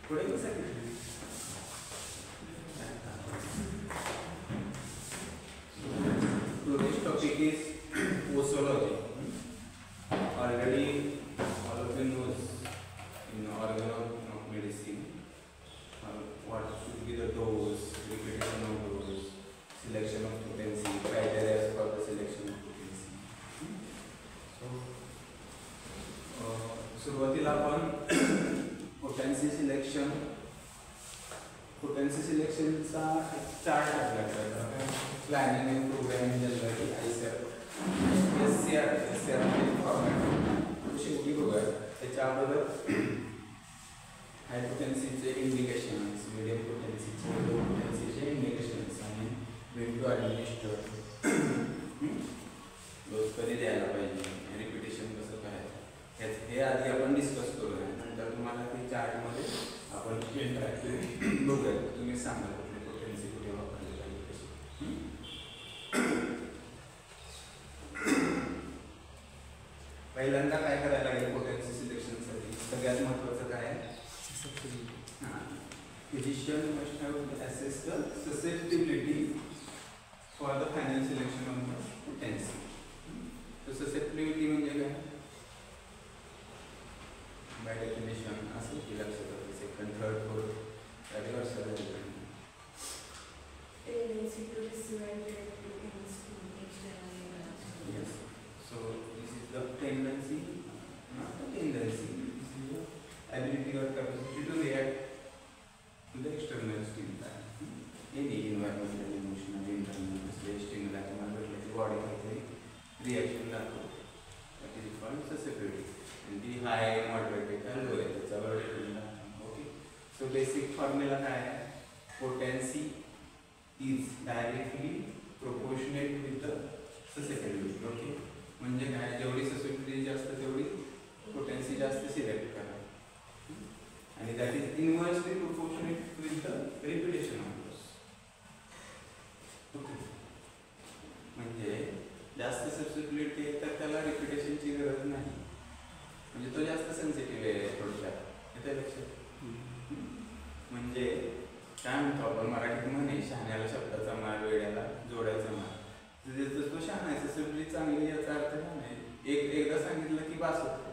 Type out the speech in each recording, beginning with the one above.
थोड़े बस today's topic is posology. Already all of you knows in organ of medicine what should be the dose, repetition of dose, selection of potency, criteria for the selection of potency. So सुरुवातीला आपण potency सिलेक्शनचा chart टाकला planning and programming generally SCR format शेवटी बघूया. त्याच्या अगोदर हाय पोटेन्सीचे indications, medium पोटेन्सीचे, low पोटेन्सीचे indications आणि Wien to administer, dose कधी द्यायला पाहिजे, रिपिटेशन कसं करायचं हे आधी आपण डिस्कस करूया. नंतर तुम्हाला ते चार्टमध्ये आपण इंटरॅक्टिव्ह बघूया. तुम्ही सांगा कुठली पोटेन्सी कुठे वापरली पाहिजे कशी. पहिल्यांदा काय करायला लागेल पोटेन्सी सिलेक्शनसाठी? सगळ्यात महत्त्वाचं काय आहे? Physician must have assess the susceptibility for the final selection of the potency. तर ससेप्टिबिलिटी म्हणजे काय? बाय डेफिनेशन असं की लक्षात होतं सेकंड थर्ड फोर्थ त्याचे वर्षाला tendency to receive and react to things externally. Yes. So this is the tendency, not the tendency. This is the ability or capacity to react to the external stimuli. Any environmental, emotional, internal stimuli तुम्हाला भेटलं की body काहीतरी reaction दाखवते. That is called susceptibility. And the high, moderate, and low आहे त्याच्यावर depend आहे. Okay. So basic formula काय आहे? Potency is directly proportionate with the susceptibility. Okay. म्हणजे काय? जेवढी susceptibility जास्त तेवढी पोटेन्सी जास्त सिलेक्ट करा. आणि that is inversely proportionate with the repetition of dose. Okay. म्हणजे जास्त susceptibility आहे तर त्याला रिपिटेशनची गरज नाही. म्हणजे तो जास्त सेन्सिटिव्ह आहे थोडक्यात. येते लक्षात? म्हणजे काय म्हणतो आपण मराठीत म्हणे शहाण्याला शब्दाचा मार, वेड्याला जोडायचा मार. तो शहाणा आहे, ससेप्टिबिलिटी चांगली याचा अर्थ काय नाही. एकदा सांगितलं की बास होतं.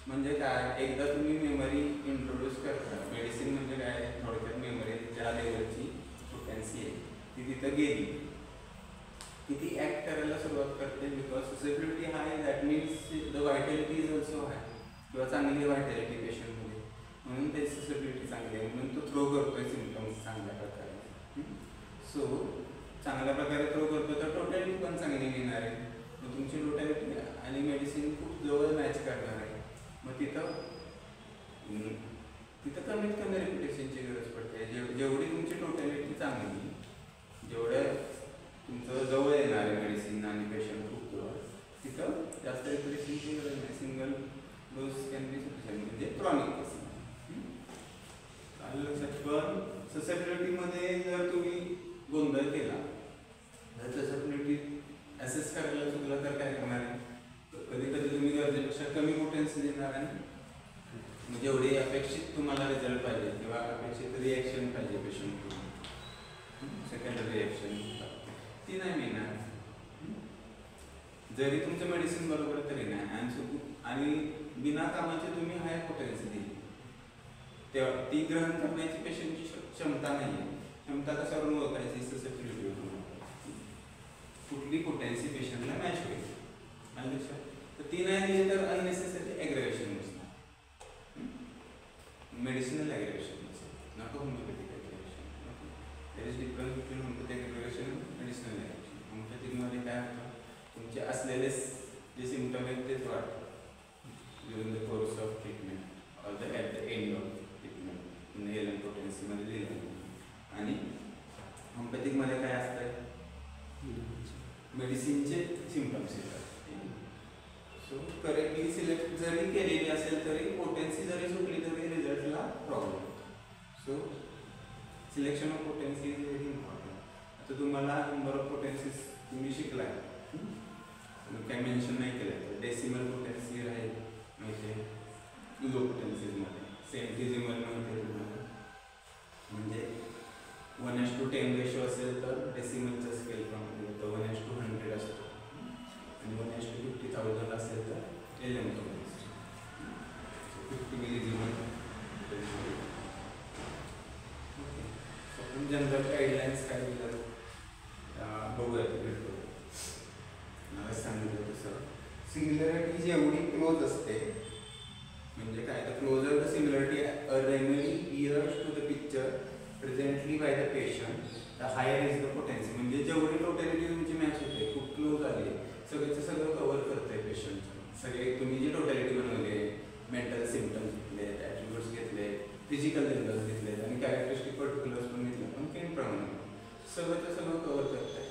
म्हणजे काय? एकदा तुम्ही मेमरी इंट्रोड्यूस करता. मेडिसिन म्हणजे काय? थोडक्यात मेमरी ज्या लेवलची पोटेन्सी आहे ती तिथं गेली की ती ॲक्ट करायला सुरुवात करते. Because susceptibility high that means the vitality is also high किंवा चांगली व्हायटॅलिटी पेशंटमध्ये. म्हणून त्याची ससेप्टिबिलिटी चांगली आहे. म्हणून तो थ्रो करतोय सिम्पटम्स चांगल्या प्रकारे. सो चांगल्या प्रकारे थ्रो करतो तर टोटॅलिटी पण चांगली येणार आहे. मग तुमची टोटॅलिटी आणि मेडिसिन खूप जवळ मॅच करणार आहे. मग तिथं कमीत कमी रिपिटेशनची गरज पडते. जेवढी तुमची टोटॅलिटी चांगली, जेवढ्या तुमचं जवळ येणार आहे मेडिसिन आणि पेशंट खूप जवळ, तिथं जास्त रिपिटेशनची गरज नाही. Single dose can be sufficient. म्हणजे क्रॉनिक केस. पण ससेप्टिबिलिटीमध्ये जर तुम्ही गोंधळ केला, जर ससेप्टिबिलिटी ॲसेस करायला चुकला तर काय करणार आहे? कधी कधी तुम्ही गरजेपेक्षा कमी पोटेन्सी देणार आहे. जेवढी अपेक्षित तुम्हाला रिझल्ट पाहिजे किंवा अपेक्षित रिॲक्शन पाहिजे पेशंटकडून, सेकंडरी रिॲक्शन ती नाही मिळणार. जरी तुमचं मेडिसिन बरोबर तरी नाही. आणि बिना कामाची तुम्ही हाय पोटेन्सी दिली तेव्हा ती ग्रहण करण्याची पेशंटची क्षमता नाही आहे. क्षमता कशावरून ओळखायची? ससेप्टिबिलिटीवरून. कुठली पोटेन्सी पेशंटला मॅच होईल. आणि लक्षात तर ती नाही दिली तर अननेसेसरी ॲग्रेवेशन बसणार. मेडिसिनल ॲग्रेवेशन बसेल, not homeopathic aggravation. There is difference between homeopathic aggravation आणि मेडिसिनल ॲग्रेवेशन. होमिओपॅथिकमध्ये काय होतं? तुमचे असलेले जे सिम्पटम आहेत तेच वाढतात during the course of treatment or the at the end of treatment. इनहेलंट पोटेन्सीमध्ये दिलं. आणि होमिओपॅथिकमध्ये काय असतं? मेडिसिनचे सिम्पटम्स येतात. सो करेक्टली सिलेक्ट जरी केलेली असेल तरी पोटेन्सी जरी सुटली तरी रिझल्टला प्रॉब्लेम होतो. So selection of potency is very important. आता तुम्हाला नंबर ऑफ पोटेन्सीज तुम्ही शिकलाय, काही मेन्शन नाही केलं तर डेसिमल पोटेन्सी राहील माहिती आहे. लो पोटेन्सीजमध्ये सेंटिझिमल माहिती आहे तुम्हाला, जनरल गाईडलाईन्स काय दिलं बघूया भेटतो. मला सांगितलं तसं सिमिलरिटी जेवढी क्लोज असते म्हणजे काय तर closer the similarity a remedy bears to the picture presently by the patient the higher is the potency. म्हणजे जेवढी टोटॅलिटी तुमची मॅच होते खूप क्लोज आली सगळ्याचं सगळं कव्हर करतंय पेशंट. सगळे तुम्ही जी टोटॅलिटी बनवली मेंटल सिम्पटम्स घेतले, ॲट्रिब्यूट्स घेतले, फिजिकल लेवल्स घेतले आणि कॅरेक्टरिस्टिक पर्टिक्युलर्स पण घेतले पण काही प्रमाणात सगळंचं सगळं कव्हर करताय.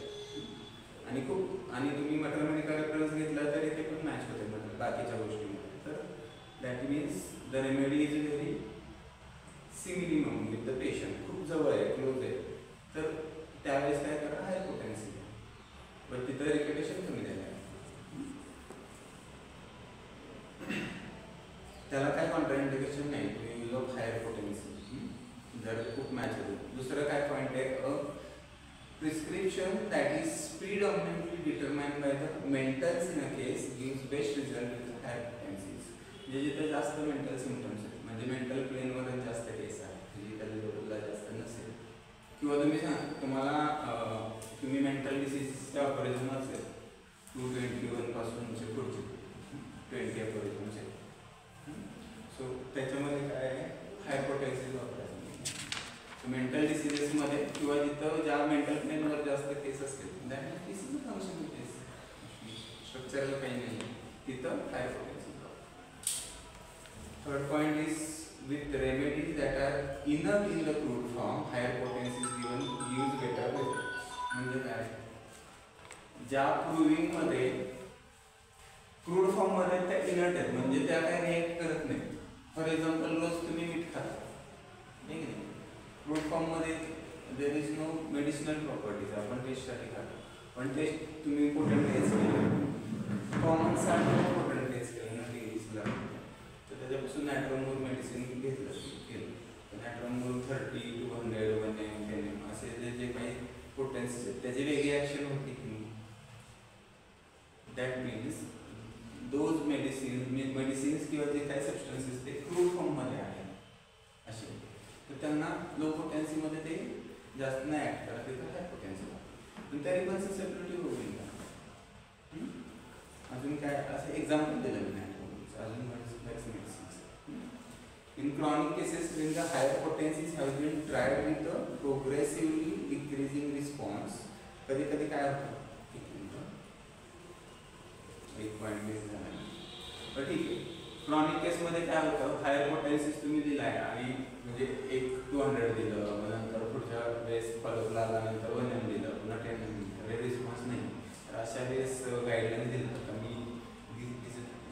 आणि तुम्ही मॅथमॅटिकल रेफरन्स घेतला तरी ते पण मॅच होते म्हणजे बाकीच्या गोष्टींमध्ये. तर that means the remedy is very simillimum with the patient. खूप जवळ आहे, क्लोज आहे. तर त्यावेळेस काय करा हाय पोटेन्सी बट तिथं रिपिटेशन कमी झालं आहे. त्याला काय कॉन्ट्राइंडिकेशन नाही to use of higher potency जर खूप मॅच होते. दुसरं काय पॉईंट आहे prescription that is predominantly determined by the mentals in a case gives best result with higher potencies. म्हणजे जिथे जास्त मेंटल सिम्पटम्स आहेत म्हणजे मेंटल प्लेनवर जास्त केस आहे, फिजिकल लेवलला जास्त नसेल किंवा तुम्ही मेंटल डिसीजचे ऑपरेशन असेल 221 पासूनचे पुढचे 20 ऑपरेशनचे सो त्याच्यामध्ये काय आहे हाय पोटेन्शियल वापरायचं. मेंटल डिसीजेसमध्ये किंवा जिथं ज्या मेंटल प्लेनवर जास्त केस असतील that this is a functional case, structural काही नाही तिथं high potential. Third point is with remedies that are enough in the crude form higher potency is given use better results. म्हणजे काय ज्या प्रूव्हिंगमध्ये क्रूड फॉर्ममध्ये त्या इनर्ट आहेत म्हणजे त्या काय रिॲक्ट करत नाही. फॉर एक्झाम्पल रोज तुम्ही मीठ खाता ठीक आहे. क्रूड फॉर्ममध्ये there is no medicinal properties आपण टेस्टसाठी खातो पण टेस्ट तुम्ही पोटंट टेस्ट केलं कॉमनसाठी पोटंट टेस्ट केलं ना टीव्हीसला तर त्याच्यापासून नॅट्रोमोर मेडिसिन केलं तर नॅट्रोमोर 30, 200, 110 असे जे काही पोटेन्सीज आहेत त्याची वेगळी ॲक्शन होती की दॅट मीन्स दोज मेडिसिन्स किंवा जे काही सबस्टन्सेस ते क्रूड फॉर्ममध्ये आहे असे तर त्यांना लो पोटेन्सीमध्ये ते जास्त नाही ॲक्ट करत तिथं हाय पोटेन्सी पण तरी पण ससेप्टिबिलिटी होईल का. अजून काय असं एक्झाम्पल दिलं मी नाही अजून medicines in chronic cases when the higher potencies have been tried with the progressively decreasing response कधी कधी काय होतं एक पॉईंट मिस झाला पण ठीक आहे. क्रॉनिक केसमध्ये काय होतं हायर पोटेन्सीज तुम्ही दिलाय आणि म्हणजे 200 दिलं मग नंतर पुढच्या वेळेस फॉलोअपला आल्यानंतर 1 m दिलं पुन्हा 10 m दिलं रिस्पॉन्स नाही तर अशा वेळेस गाईडलाईन दिलं तर मी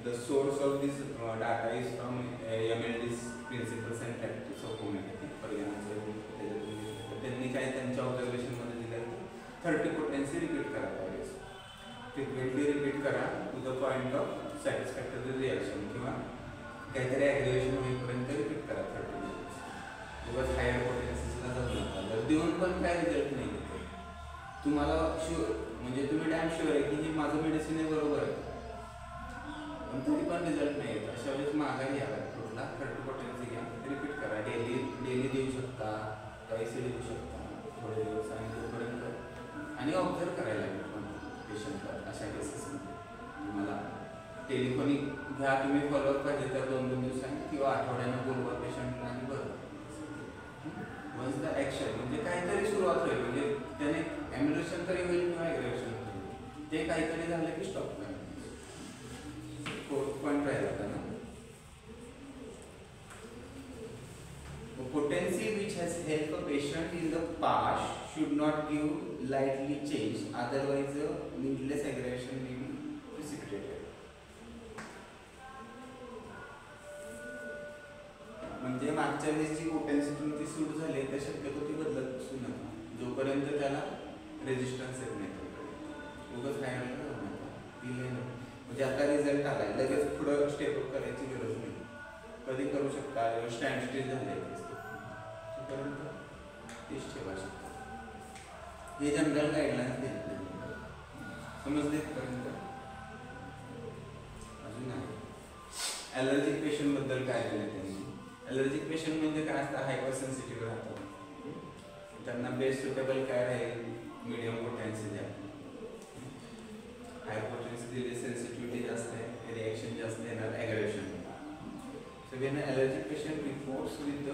the source of this data is from MLD's principles and practice of homeopathy परिणामाचं त्यांनी काय त्यांच्या ऑब्झर्वेशनमध्ये दिलं की 30 पोटेन्सी रिपीट करा त्यावेळेस फ्रिक्वेंटली रिपीट करा to the point of satisfactory reaction किंवा काहीतरी ॲग्रिवेशन होईपर्यंत रिपीट करा 30 मिनिट्स. उगाच हायर पोटेन्सीजला जाऊ नका. जर देऊन पण काय रिझल्ट नाही देते तुम्हाला शुअर म्हणजे तुम्ही डॅम शुअर आहे की माझं मेडिसिन आहे बरोबर आहे पण तरी पण रिझल्ट नाही येत अशा वेळेस माघारी यावा कुठला 30 पोटेन्सी घ्या रिपीट करा. डेली देऊ शकता पैसे देऊ शकता थोडे दिवस आणि तोपर्यंत आणि ऑब्झर्व करायला लागेल पेशंटला अशा केसेसमध्ये. तुम्हाला टेलिफोनिक घ्या तुम्ही फॉलोअप पाहिजे तर 2-2 दिवसांनी किंवा आठवड्यानं बोलवा पेशंटला आणि बरं वन्स द ॲक्शन म्हणजे काहीतरी सुरुवात होईल म्हणजे त्याने ॲम्युलेशन तरी होईल किंवा ॲग्रेवेशन होईल ते काहीतरी झालं की स्टॉप करा. 4th पॉईंट राहिला होता ना potency which has helped a patient in the past should not give lightly change otherwise needless aggravation may be precipitated. म्हणजे मागच्या वेळेस जी पोटेन्सी तुमची सूट झाली तर शक्यतो ती बदलत बसू नका जोपर्यंत त्याला रेजिस्टन्स येत नाही तोपर्यंत उगाच काय दिले नाही. म्हणजे आता रिझल्ट आलाय लगेच पुढं स्टेपअप करायची गरज नाही. कधी करू शकता स्टँड स्टिल झाले तोपर्यंत तेच ठेवा शकता. हे जनरल गाईडलाईन्स देत नाही समजलेपर्यंत. अजून आहे ॲलर्जिक पेशंटबद्दल काय दिलं त्यांनी. ॲलर्जिक पेशंट म्हणजे काय असतं हायपर सेन्सिटिव्ह राहतात त्यांना बेस्ट सुटेबल काय राहील, मीडियम पोटेन्सी द्या. हाय पोटेन्सी दिली सेन्सिटिव्हिटी जास्त आहे, रिॲक्शन जास्त येणार, aggression. So when an allergic patient reports with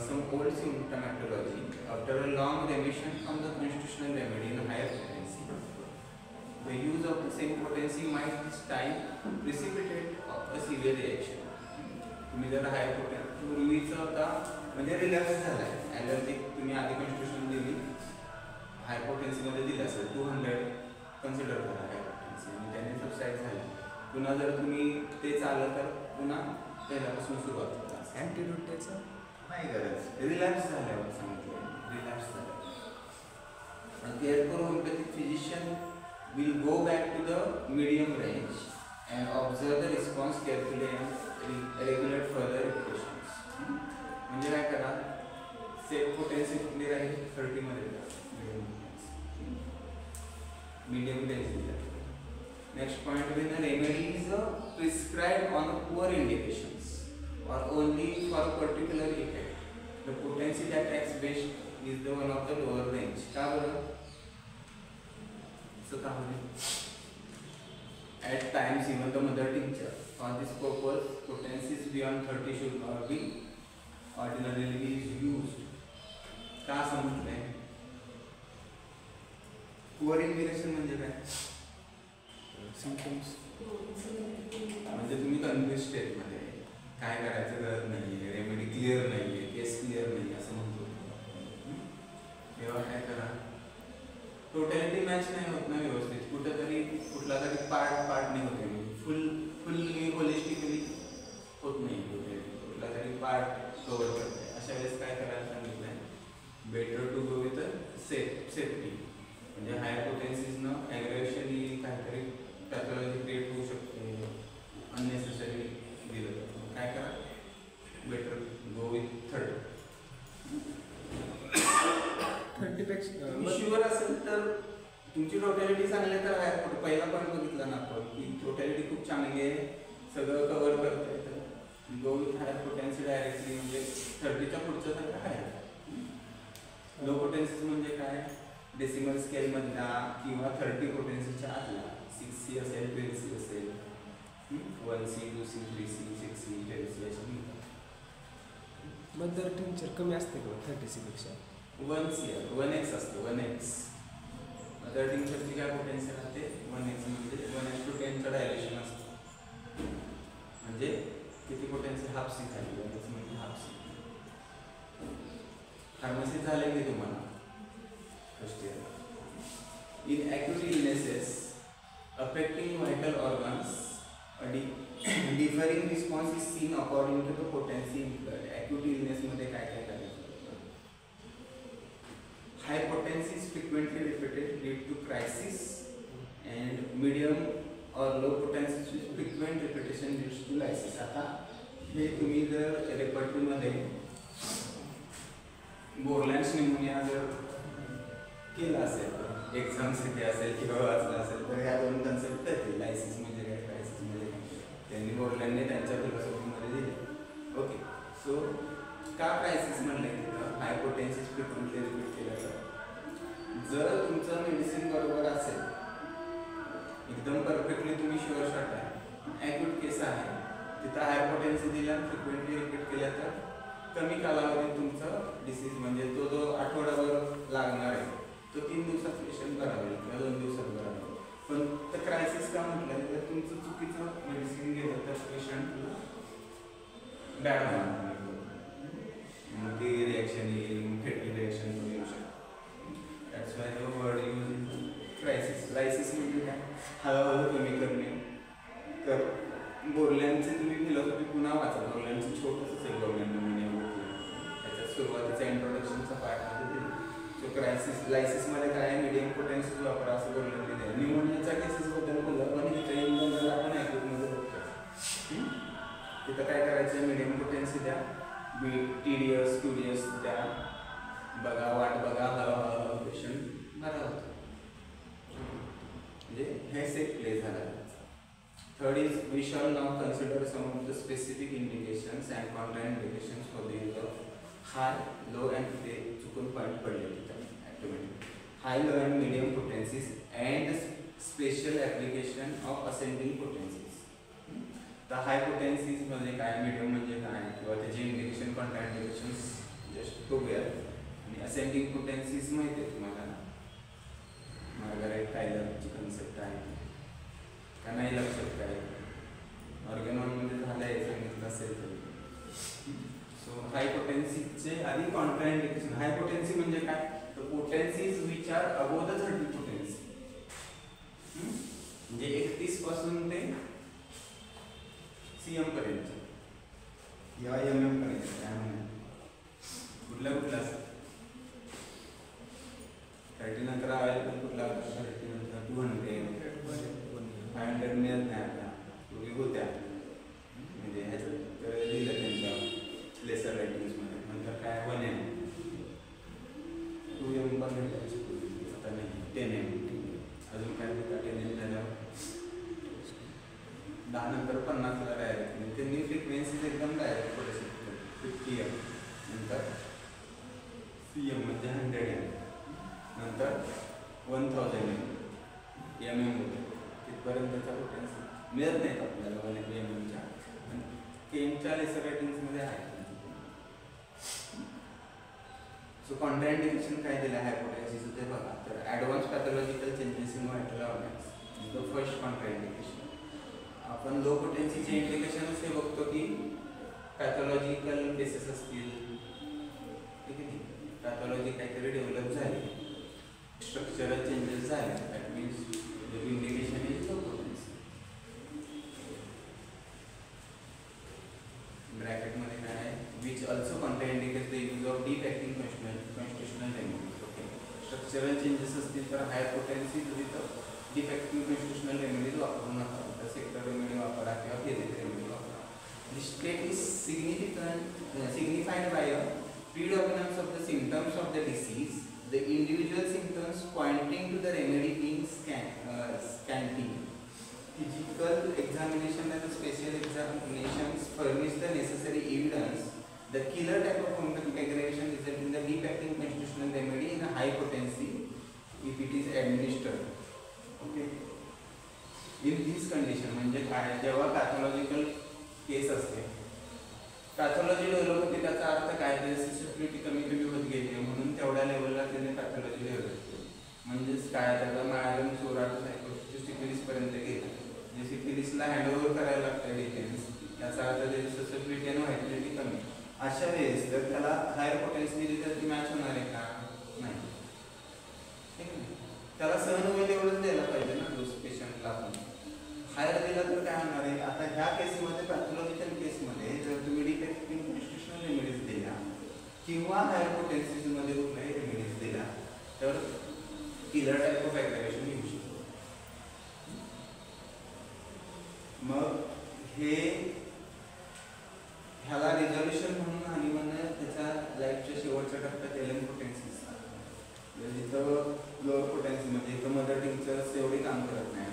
some old symptomatology after a long remission from the constitutional remedy in higher potency, the use of the same potency might this time precipitate a severe reaction. तुम्ही जर हाय potency पूर्वीचा होता म्हणजे relax झालाय, allergic तुम्ही आधी constitution दिली हाय पोटेन्सीमध्ये दिलं असेल 200 कन्सिडर करा हाय पोटेन्सी आणि त्याने सबसाईड झाला. पुन्हा जर तुम्ही ते चाललं तर पुन्हा पहिल्यापासून सुरुवात होता. अँटीडोट त्याचं नाही गरज, रिलॅक्स झाल्यावर सांगितलं, रिलॅक्स झाल्यावर. Therefore, homeopathic physician will go back to the medium range and observe the response carefully and regulate further repetitions. म्हणजे काय करा, सेट पोटेन्सी कुठली राहील 30 मध्ये medium range दिला. Next point, when the remedy is prescribed on poor indications or only for a particular effect, the potency that acts best is the one of the lower range. का बरं? So at times even the mother tincture for this purpose potencies beyond 30 should not be ordinarily used. का समजलंय? Poor indication म्हणजे काय? Symptoms म्हणजे तुम्ही confuse स्टेटमध्ये काय करायचं गरज नाही, रेमेडी क्लिअर नाही आहे, केस क्लिअर नाही असं म्हणतो. तेव्हा काय करा, टोटॅलिटी मॅच नाही होत ना व्यवस्थित, कुठंतरी कुठला तरी पार्ट नाही होते, फुल्ली होलिस्टिकली होत नाही, कुठला तरी पार्ट कव्हर करते. अशा वेळेस काय करायला सांगितलं आहे, better to go with safety. म्हणजे हायर पोटेन्सीजनं ॲग्रेशन ही काहीतरी पॅथॉलॉजी क्रिएट होऊ शकते, अननेसेसरी दिलं तर काय करा, बेटर गो विथ 30पेक्षा शुअर असेल तर तुमची टोटॅलिटी चांगली आहे तर हायर पोट पहिला पॉईंट बघितला ना आपण की टोटॅलिटी खूप चांगली आहे, सगळं कव्हर करते, तर go with higher potency directly म्हणजे 30च्या पुढचं सगळं आहे. लो पोटेन्सीज म्हणजे काय, डेसिमल स्केलमधला किंवा 30 पोटेन्सीच्या आतला 6C असेल, 12C असेल, 1C, 2C, 3C, 6C, 10C अशी म्हणतात. मदर टिंचर कमी असते का 30C पेक्षा? 1C 1x असतं, 1x. मदर टिंचरची काय पोटेन्सी राहते, 1x म्हणजे 1:10चं डायलेशन असतं. म्हणजे किती पोटेन्सी, हाफ सी झाली, 1x म्हणजे हाफ सी. फार्मसी झाले की तुम्हाला first year. In acute illnesses affecting vital organs, a differing response is seen according to the potency in blood. Acute illness मध्ये काय काय करायचं? High potency is frequently repeated lead to crisis, and medium or low potency is frequent repetition leads to lysis. आता हे तुम्ही जर repertory मध्ये बोरलँड्स pneumonia जर केला असेल, एक्झाम साठी असेल किंवा वाचला असेल तर ह्या दोन कन्सेप्ट कळतील, लायसिस म्हणजे काय, क्रायसिस म्हणजे काय, त्यांनी बोरलँडने त्यांच्या फिलॉसॉफीमध्ये दिले. ओके, सो का क्रायसिस म्हणले तिथं, हाय पोटेन्सीज फ्रिक्वेंटली रिपीट केलं तर जर तुमचं मेडिसिन बरोबर असेल, एकदम परफेक्टली तुम्ही शुअर शॉट आहे, ॲक्यूट केस आहे, तिथं हाय पोटेन्सी दिल्या फ्रिक्वेंटली रिपीट केल्या तर कमी कालावधीत तुमचं डिसीज म्हणजे तो जो आठवड्याभर लागणार आहे तो 3 दिवसात पेशंट बरा होईल किंवा 2 दिवसात बरा होईल. पण तर क्रायसिस का म्हटलं तर तुमचं चुकीचं मेडिसिन घेतलं तर पेशंटला बॅड होणार, मग ती रिॲक्शन येईल, फेटल रिॲक्शन येऊ शकते. That's why the word use crisis. Crisis म्हणजे काय, हळूहळू कमी करणे. तर बोरलँडचे तुम्ही फिलॉसॉफी पुन्हा वाचा, बोरलँडचं छोटंसं असेल बोरलँड निमोनिया बुक, त्याच्यात सुरुवातीचा इंट्रोडक्शनचा पार्टमध्ये दिली. सो क्रायसिस लायसिसमध्ये काय, मीडियम पोटेन्सीज वापरा असं बोललं दिलं. निमोनियाच्या केसेसबद्दल बोललं, पण इथे इन जनरल आपण ॲक्यूटमध्ये बघतो. तिथं काय करायचं, मीडियम पोटेन्सी द्या, टीडीएस क्युडियस द्या, बघा वाट बघा, हळूहळू पेशंट बरा होतो. म्हणजे हे सेट प्ले झाला. Third is, we shall now consider some of the specific indications and contraindications for the use of high low and ते चुकून पॉईंट पडले तिथं automatic high low and medium potencies and special application of ascending potencies. तर high पोटेन्सीज म्हणजे काय, medium म्हणजे काय किंवा त्याचे इंडिकेशन कॉन्ट्राइंडिकेशन्स जस्ट बघूया. आणि असेंडिंग पोटेन्सीज माहिती आहे तुम्हाला ना, मार्गारेट टायलरची कन्सेप्ट आहे का नाही लक्षात काय, ऑर्गेनॉनमध्ये झालं आहे सांगितलं असेल तर. सो हाय पोटेन्सीचे आधी कॉन्ट्राइंडिकेशन. हाय पोटेन्सी म्हणजे काय, तर potencies which are above the 30 potency. म्हणजे 31 पासून ते CM पर्यंत या MM पर्यंत काय म्हणतात कुठला असं 30 नंतर अवेलेबल कुठला 30 नंतर 200 500 मिळत नाही आपल्या पूर्वी होत्या म्हणजे ह्याच्यात दिलं त्यांच्या लेसर रायटिंग्समध्ये. नंतर काय 1M 2M पण आता नाही 10M अजून काय होता 10M झाल्यावर 10 नंतर 50ला डायरेक्ट म्हणजे त्यांनी फ्रिक्वेन्सीज एकदम डायरेक्ट थोडेसे 50M नंतर CM म्हणजे 100M नंतर 1000M MM होते तिथपर्यंतचा पोटेन्सी मिळत नाहीत आपल्याला 1mmच्या पण केमच्या लेसर रेटिंग्समध्ये आहेत. सो कॉन्ट्राइंडिकेशन काय दिलं आहे पोटेन्सीचं ते बघा. तर advance pathological changes in vital organs is the first contraindication. आपण लो पोटेन्सीचे इंडिकेशन्स हे बघतो की पॅथॉलॉजिकल केसेस असतील, ठीक आहे, पॅथॉलॉजी काहीतरी डेव्हलप झाली, स्ट्रक्चरल चेंजेस झाले, that means the indication is low potency. ब्रॅकेटमध्ये काय आहे, which also contraindicates the use of deep acting constitutional remedies. Okay, structural changes असतील तर हाय पोटेन्सी तिथं डीप ॲक्टिंग कॉन्स्टिट्यूशनल रेमेडीज वापरू नका, तर सेक्टर रेमेडी वापरा किंवा फिजिकल रेमेडी वापरा. This state is signified by a predominance of the symptoms of the disease, the individual symptoms pointing to the remedy being scanty. Physical examination and the special examinations furnish the necessary evidence. The killer type of fungal aggravation results in the deep acting constitutional remedy in a high potency if it is administered. Okay. In this condition म्हणजे काय, जेव्हा pathological केस असते, pathology develop होते त्याचा अर्थ काय, sensitivity कमी होत गेली म्हणून तेवढ्या लेवलला त्याने पॅथॉलॉजी डेव्हलप केली. म्हणजेच काय, त्याचा मायरम सोराट सायकोसिस सिफिलिसपर्यंत गेला. म्हणजे सिफिलिसला हँडओव्हर करायला लागतं डिटेल्स, याचा अर्थ त्याची सेन्सिटिव्हिटी आणि व्हायटॅलिटी कमी. अशा वेळेस तर त्याला हायर पोटेन्सी दिली तर ती मॅच होणार आहे का, नाही, ठीक आहे. त्याला सहन होईल एवढंच द्यायला पाहिजे ना डोस पेशंटला. आपण हायर दिला तर काय होणार आहे, आता ह्या केसमध्ये पॅथॉलॉजिकल केसमध्ये जर तुम्ही डिफेक्टिव्ह कॉन्स्टिट्यूशनल रेमेडीज दिल्या किंवा हायर पोटेन्सीजमध्ये कुठलाही रेमेडीज दिला तर किलर टाईप ऑफ ॲग्रावेशन येऊ शकतो. मग ह्याला रिझॉल्युशन म्हणून आणि म्हणून त्याच्या लाईफच्या शेवटच्या टप्प्यात एलएम पोटेन्सीज, जिथं लोअर पोटेन्सीमध्ये इथं मदर टिंक्चर्स एवढी काम करत नाही,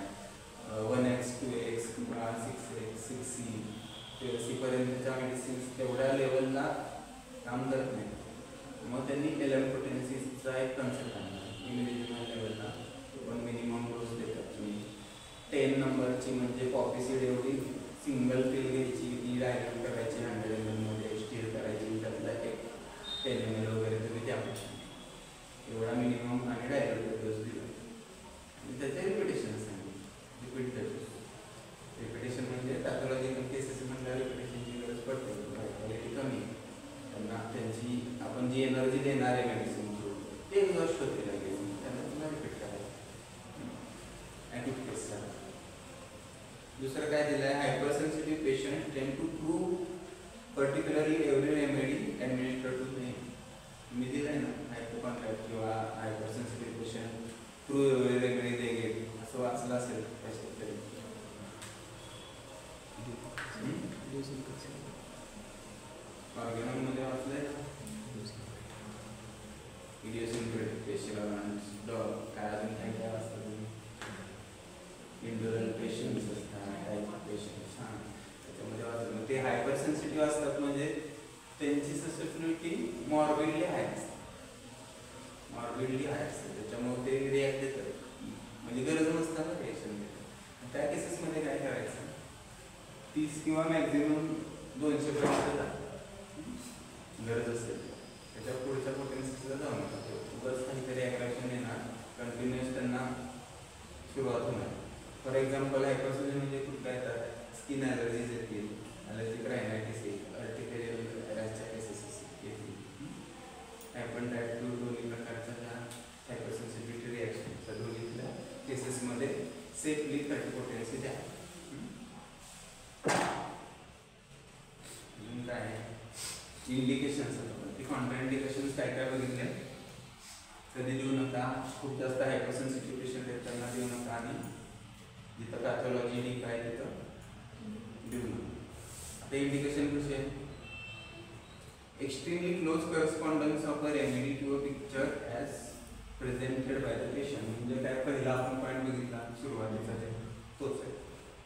1x 2x किंवा 6x 6C पर्यंतच्या मेडिसिन्स तेवढ्या लेवलला काम करत नाही. मग त्यांनी एलएम पोटेन्सीचा एक कन्सेप्ट आणला. इंडिव्हिज्युअल लेवलला पण मिनिमम डोस देतात तुम्ही 10 नंबरची म्हणजे पॉपीसीड एवढी सिंगल पिल घ्यायची, ती डायल्यूट करायची 100 ml मध्ये, स्टील करायची, त्यातला एक 10 ml वगैरे तुम्ही द्या, एवढा मिनिमम आणि डायल्यूट डोस दिला. आणि त्याचे रिपिटेशन रिपिटेशन म्हणजे पॅथॉलॉजिकल केसेस म्हटल्यावर रिपिटेशनची गरज पडते, क्वालिटी कमी, त्यांना त्यांची आपण जी एनर्जी देणार आहे मेडिसिन ते एक्झॉस्ट होते लगेच, त्यांना पुन्हा रिपीट करायचं ॲक्यूट केसचा. दुसरं काय दिलं आहे, hyper sensitive patient tend to prove particularly every remedy administer to them. मी दिलं आहे ना हायपोकॉन्ट्रॅक्ट किंवा hyper sensitive patient prove every remedy they get असं वाचलं असेल कशात तरी. ऑर्गेनॉनमध्ये वाचलंय ना, इडिओसिंक्रेटिक पेशंट काय अजून काय काय असतं, इंडोरल पेशंट्स असतात, टाईप पेशंट्स, हां त्याच्यामध्ये वाचलं. ते हायपर सेन्सिटिव्ह असतात म्हणजे त्यांची ससेप्टिबिलिटी मॉर्बिडली हाय असते. मॉर्बिडली हाय असते, त्याच्यामुळे ते रिॲक्ट देतात. म्हणजे गरज नसताना रिॲक्शन देतात. त्या केसेसमध्ये काय करायचं, 30 किंवा मॅक्झिमम 200 पर्यंत जा गरज असेल. त्याच्या पुढच्या पोटेन्सीला जाऊ नका. उगाच काहीतरी अट्रॅक्शन येणार, कंटिन्युअस त्यांना सुरुवात होणार. फॉर एक्झाम्पल हायपरसेन्सिटिव्ह म्हणजे कुठल्या येतात, स्किन ॲलर्जीज येतील, ॲलर्जिक रायनायटिस येईल, अर्टिकेरियल रॅशच्या केसेस येतील. आपण टाईप 2 दोन्ही प्रकारच्या ज्या हायपरसेन्सिटिव्हिटी रिॲक्शनच्या दोन्हीतल्या केसेसमध्ये सेफली 30 पोटेन्सी द्या. अजून काय इंडिकेशन्स ते कॉन्ट्रा इंडिकेशन्स काय काय बघितले. कधी देऊ नका, खूप जास्त हायपरसेन्सिटिव्ह पेशंट आहेत त्यांना देऊ नका, आणि जिथं पॅथॉलॉजी वीक आहे तिथं देऊ नका. आता इंडिकेशन कसे आहे, extremely close correspondence of a remedy to a picture as presented by the patient. म्हणजे काय, पहिला आपण पॉईंट बघितला सुरुवातीचा ते तोच आहे.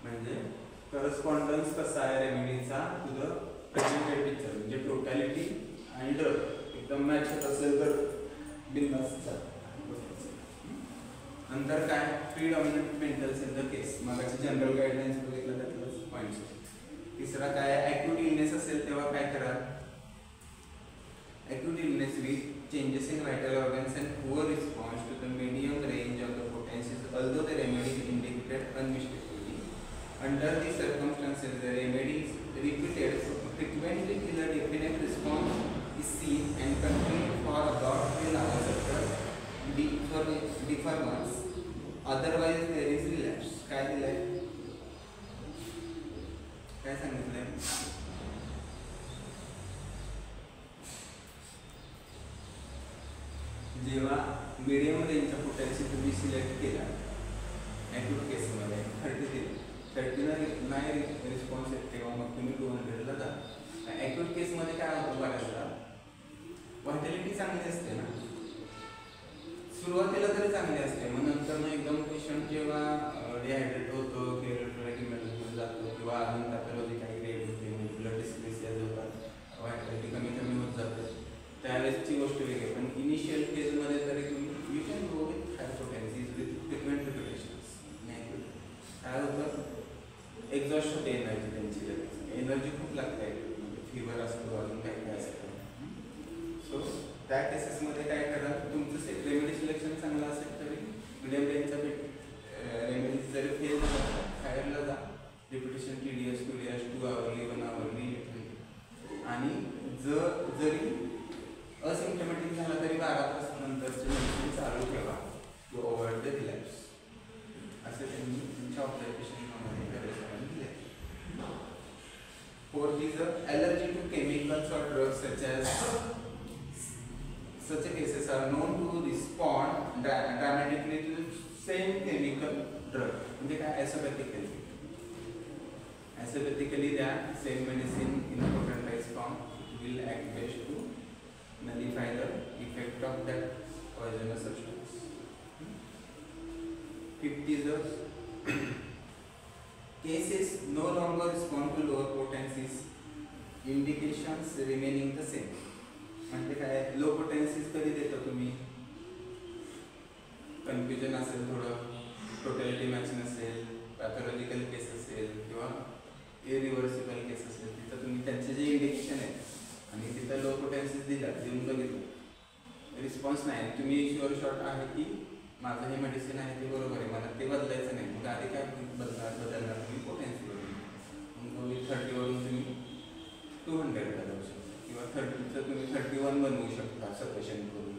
म्हणजे करस्पॉन्डन्स कसा आहे रेमेडीचा टू द प्रेझेंटेड पिक्चर, म्हणजे टोटॅलिटी आणि ड्रग एकदम मॅच होत असेल तर बिंदास. नंतर काय, predominant mental in the case, मागाचे जनरल गाईडलाईन्स बघितलं त्यातलंच पॉईंट्स. तिसरा काय, ॲक्यूट इलनेस असेल तेव्हा काय करा, acute illness with changes in vital organs and poor response to the medium range of the potencies, although the remedy is indicated unmistakably. Under these circumstances, the remedy is repeated frequently till a definite response is seen and continued for about 12 hours after deferments. Otherwise, there is relapse. काय दिलंय, काय सांगितलंय, जेव्हा medium रेंजच्या potency तुम्ही select केला acute केसमध्ये 30 नाही रिस्पॉन्स येत तेव्हा मग तुम्ही 200ला जा. ॲक्यूट केसमध्ये काय होतं, बऱ्याचदा व्हायटॅलिटी चांगली असते ना, सुरुवातीला तरी चांगली असते, मग नंतर मग एकदम पेशंट जेव्हा डिहायड्रेट होतो किंवा जातो किंवा अजून पॅथॉलॉजी काही क्रिएट होते, ब्लड डिस्प्लेसियाज होतात, व्हायटॅलिटी कमी कमी होत जाते, त्यावेळेसची गोष्ट वेगळी. पण इनिशियल फेजमध्ये तरी तुम्ही you can go with high potencies with frequent repetitions. काय होतं, एक्झॉस्ट होते एनर्जी त्यांची, एनर्जी खूप लागते, फीवर असतो अजून काय काय असतं. सो त्या केसेसमध्ये काय करा, तुमचं रेमेडी सिलेक्शन चांगलं असेल तरी मिडियम रेंजचा रेमेडी जरी फेल झाला हायरला जा, रिपिटेशन TDS 2 आवरली 1 आवरली. आणि जरी असिम्प्टमॅटिक झाला तरी 12 तासानंतरचे मेडिसिन चालू ठेवा टू अवॉइड द रिलॅप्स, असे त्यांनी त्यांच्या ऑब्झर्वेशनमध्ये गरजेने दिले. Fourth is allergy to chemicals or drugs such cases are known to respond dramatically to the same chemical drug. म्हणजे काय, ॲसोपॅथिकली द्या same medicine in potentise form will act best to nullify the effect of that poisonous substance. Fifth is the cases no longer respond to lower potencies, indications remaining the same. म्हणजे काय, low पोटेन्सीज कधी देता तुम्ही, confusion असेल थोडं, totality match नसेल, pathological केस असेल किंवा इरिव्हर्सिबल केस असेल, तिथं तुम्ही त्यांचे जे इंडिकेशन आहेत आणि तिथं लो पोटेन्सीज दिला, देऊन बघितलं, रिस्पॉन्स नाही, तुम्ही शुअर शॉर्ट आहे की माझं हे मेडिसिन आहे ते बरोबर आहे, मला ते बदलायचं नाही, मग आधी काय बदलणार तुम्ही पोटेन्सीवरून, मग 30 वरून तुम्ही 200ला जाऊ शकता किंवा 30चं तुम्ही 31 बनवू शकता सफिशियंट करून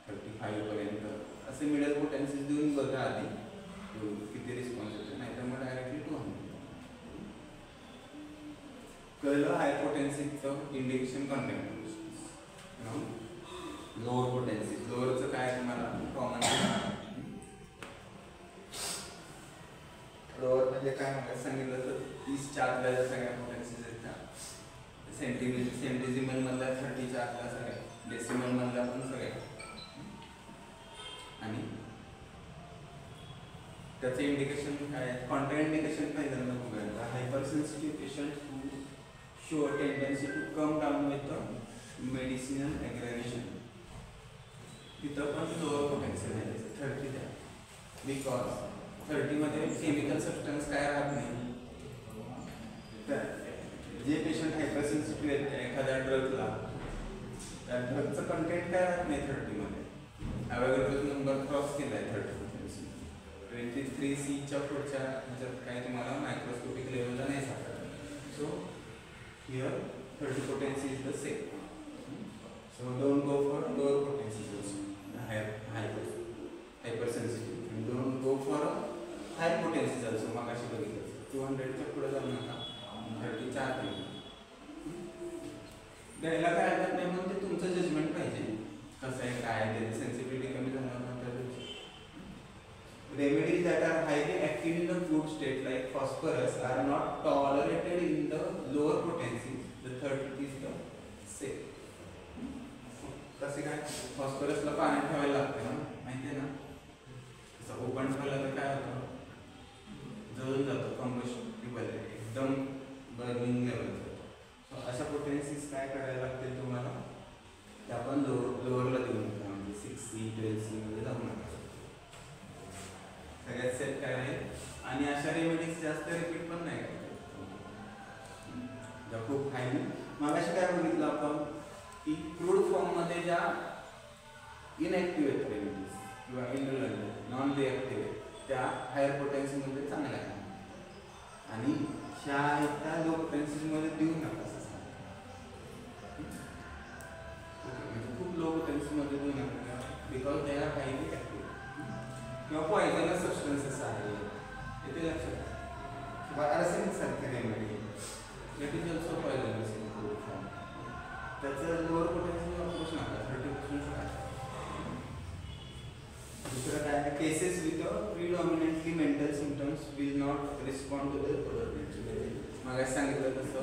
35 पर्यंत. असे मिडल पोटेन्सीज देऊन बघा आधी किती रिस्पॉन्स येतो, नाही तर मग डायरेक्टली 200. कळलं हाय पोटेन्सीचं इंडिकेशन कॉन्ट्राइंडिकेशन्स. लोअर पोटेन्सी, लोअरचं काय तुम्हाला कॉमन, लोअर म्हणजे काय म्हणायचं सांगितलं तर 30च्या आतल्या ज्या सगळ्या पोटेन्सीज आहेत त्या, सेंटिझिमल मधल्या 30च्या आतल्या सगळ्या, डेसिमल मधल्या पण सगळ्या, आणि त्याचं इंडिकेशन काय, कॉन्ट्रा इंडिकेशन पहिल्यांदा बघायचं. हायपरसेन्सिटिव्ह patient show a tendency to come down with the medicinal aggravation. तिथं पण लोअर पोटेन्शियल आहे 30 द्या, बिकॉज 30 मध्ये केमिकल सबस्टन्स काय राहत नाही. तर जे पेशंट हायपरसेन्सिटिव्ह आहेत एखाद्या ड्रगला, त्या ड्रगचं कंटेंट काय राहत नाही 30 मध्ये. अवेलेबल नंबर क्रॉस केला आहे 30 23C च्या पुढच्या ह्याच्यात काय तुम्हाला मायक्रोस्कोपिक लेवलला नाही सापडलं. So here 30 potency is the same. So don't go for lower potency hypersensitive and don't go for a high potency also. मगाशी बघितलं 200 च्या पुढे जाऊ नका, 30 च्या आत येऊ. द्यायला काय हरकत नाही, म्हणून ते तुमचं जजमेंट पाहिजे कसं आहे काय त्याची सेन्सिटिव्हिटी कमी झाल्यानंतर. Remedies that are highly active in the food state like phosphorus are not tolerated in the lower potency. The 30 is the same. कसे काय फॉस्फरसला पाण्यात ठेवायला लागते ना, माहिती आहे ना. तसं ओपन ठेवलं तर काय होतं, जळून जातं, कंबस्टिबल एकदम बर्निंग लेवलचं. सो अशा पोटेन्सीज काय करायला लागतील तुम्हाला, ते आपण लोअरला देऊ नका, म्हणजे 6C 12C मध्ये जाऊ नका. सगळ्यात सेट काय आहे. आणि अशा रेमेडीज जास्त रिपीट पण नाही करायच्या खूप हायली. मागाशी काय बघितलं आपण की क्रूड फॉर्म मध्ये ज्या इनएक्टिव्ह आहेत रेमेडीज किंवा इंडोलंट नॉन रिएक्टिव्ह आहेत त्या हायर पोटेन्सी मध्ये चांगल्या आहेत, आणि ह्या आहेत त्या लो पोटेन्सी मध्ये देऊ नका. म्हणजे खूप लो पोटेन्सी मध्ये देऊ नका, because they are highly active. किंवा पॉयझनस सबस्टन्सेस आहे इथे लक्षात. किंवा आर्सेनिक सारखे remedy it is also poisonous in crude form. त्याचं लोअर पोटेन्शियल वापरूच नका, 30% टाका. दुसरं काय आहे, cases with predominantly mental symptoms will not respond to the product. मला सांगितलं तसं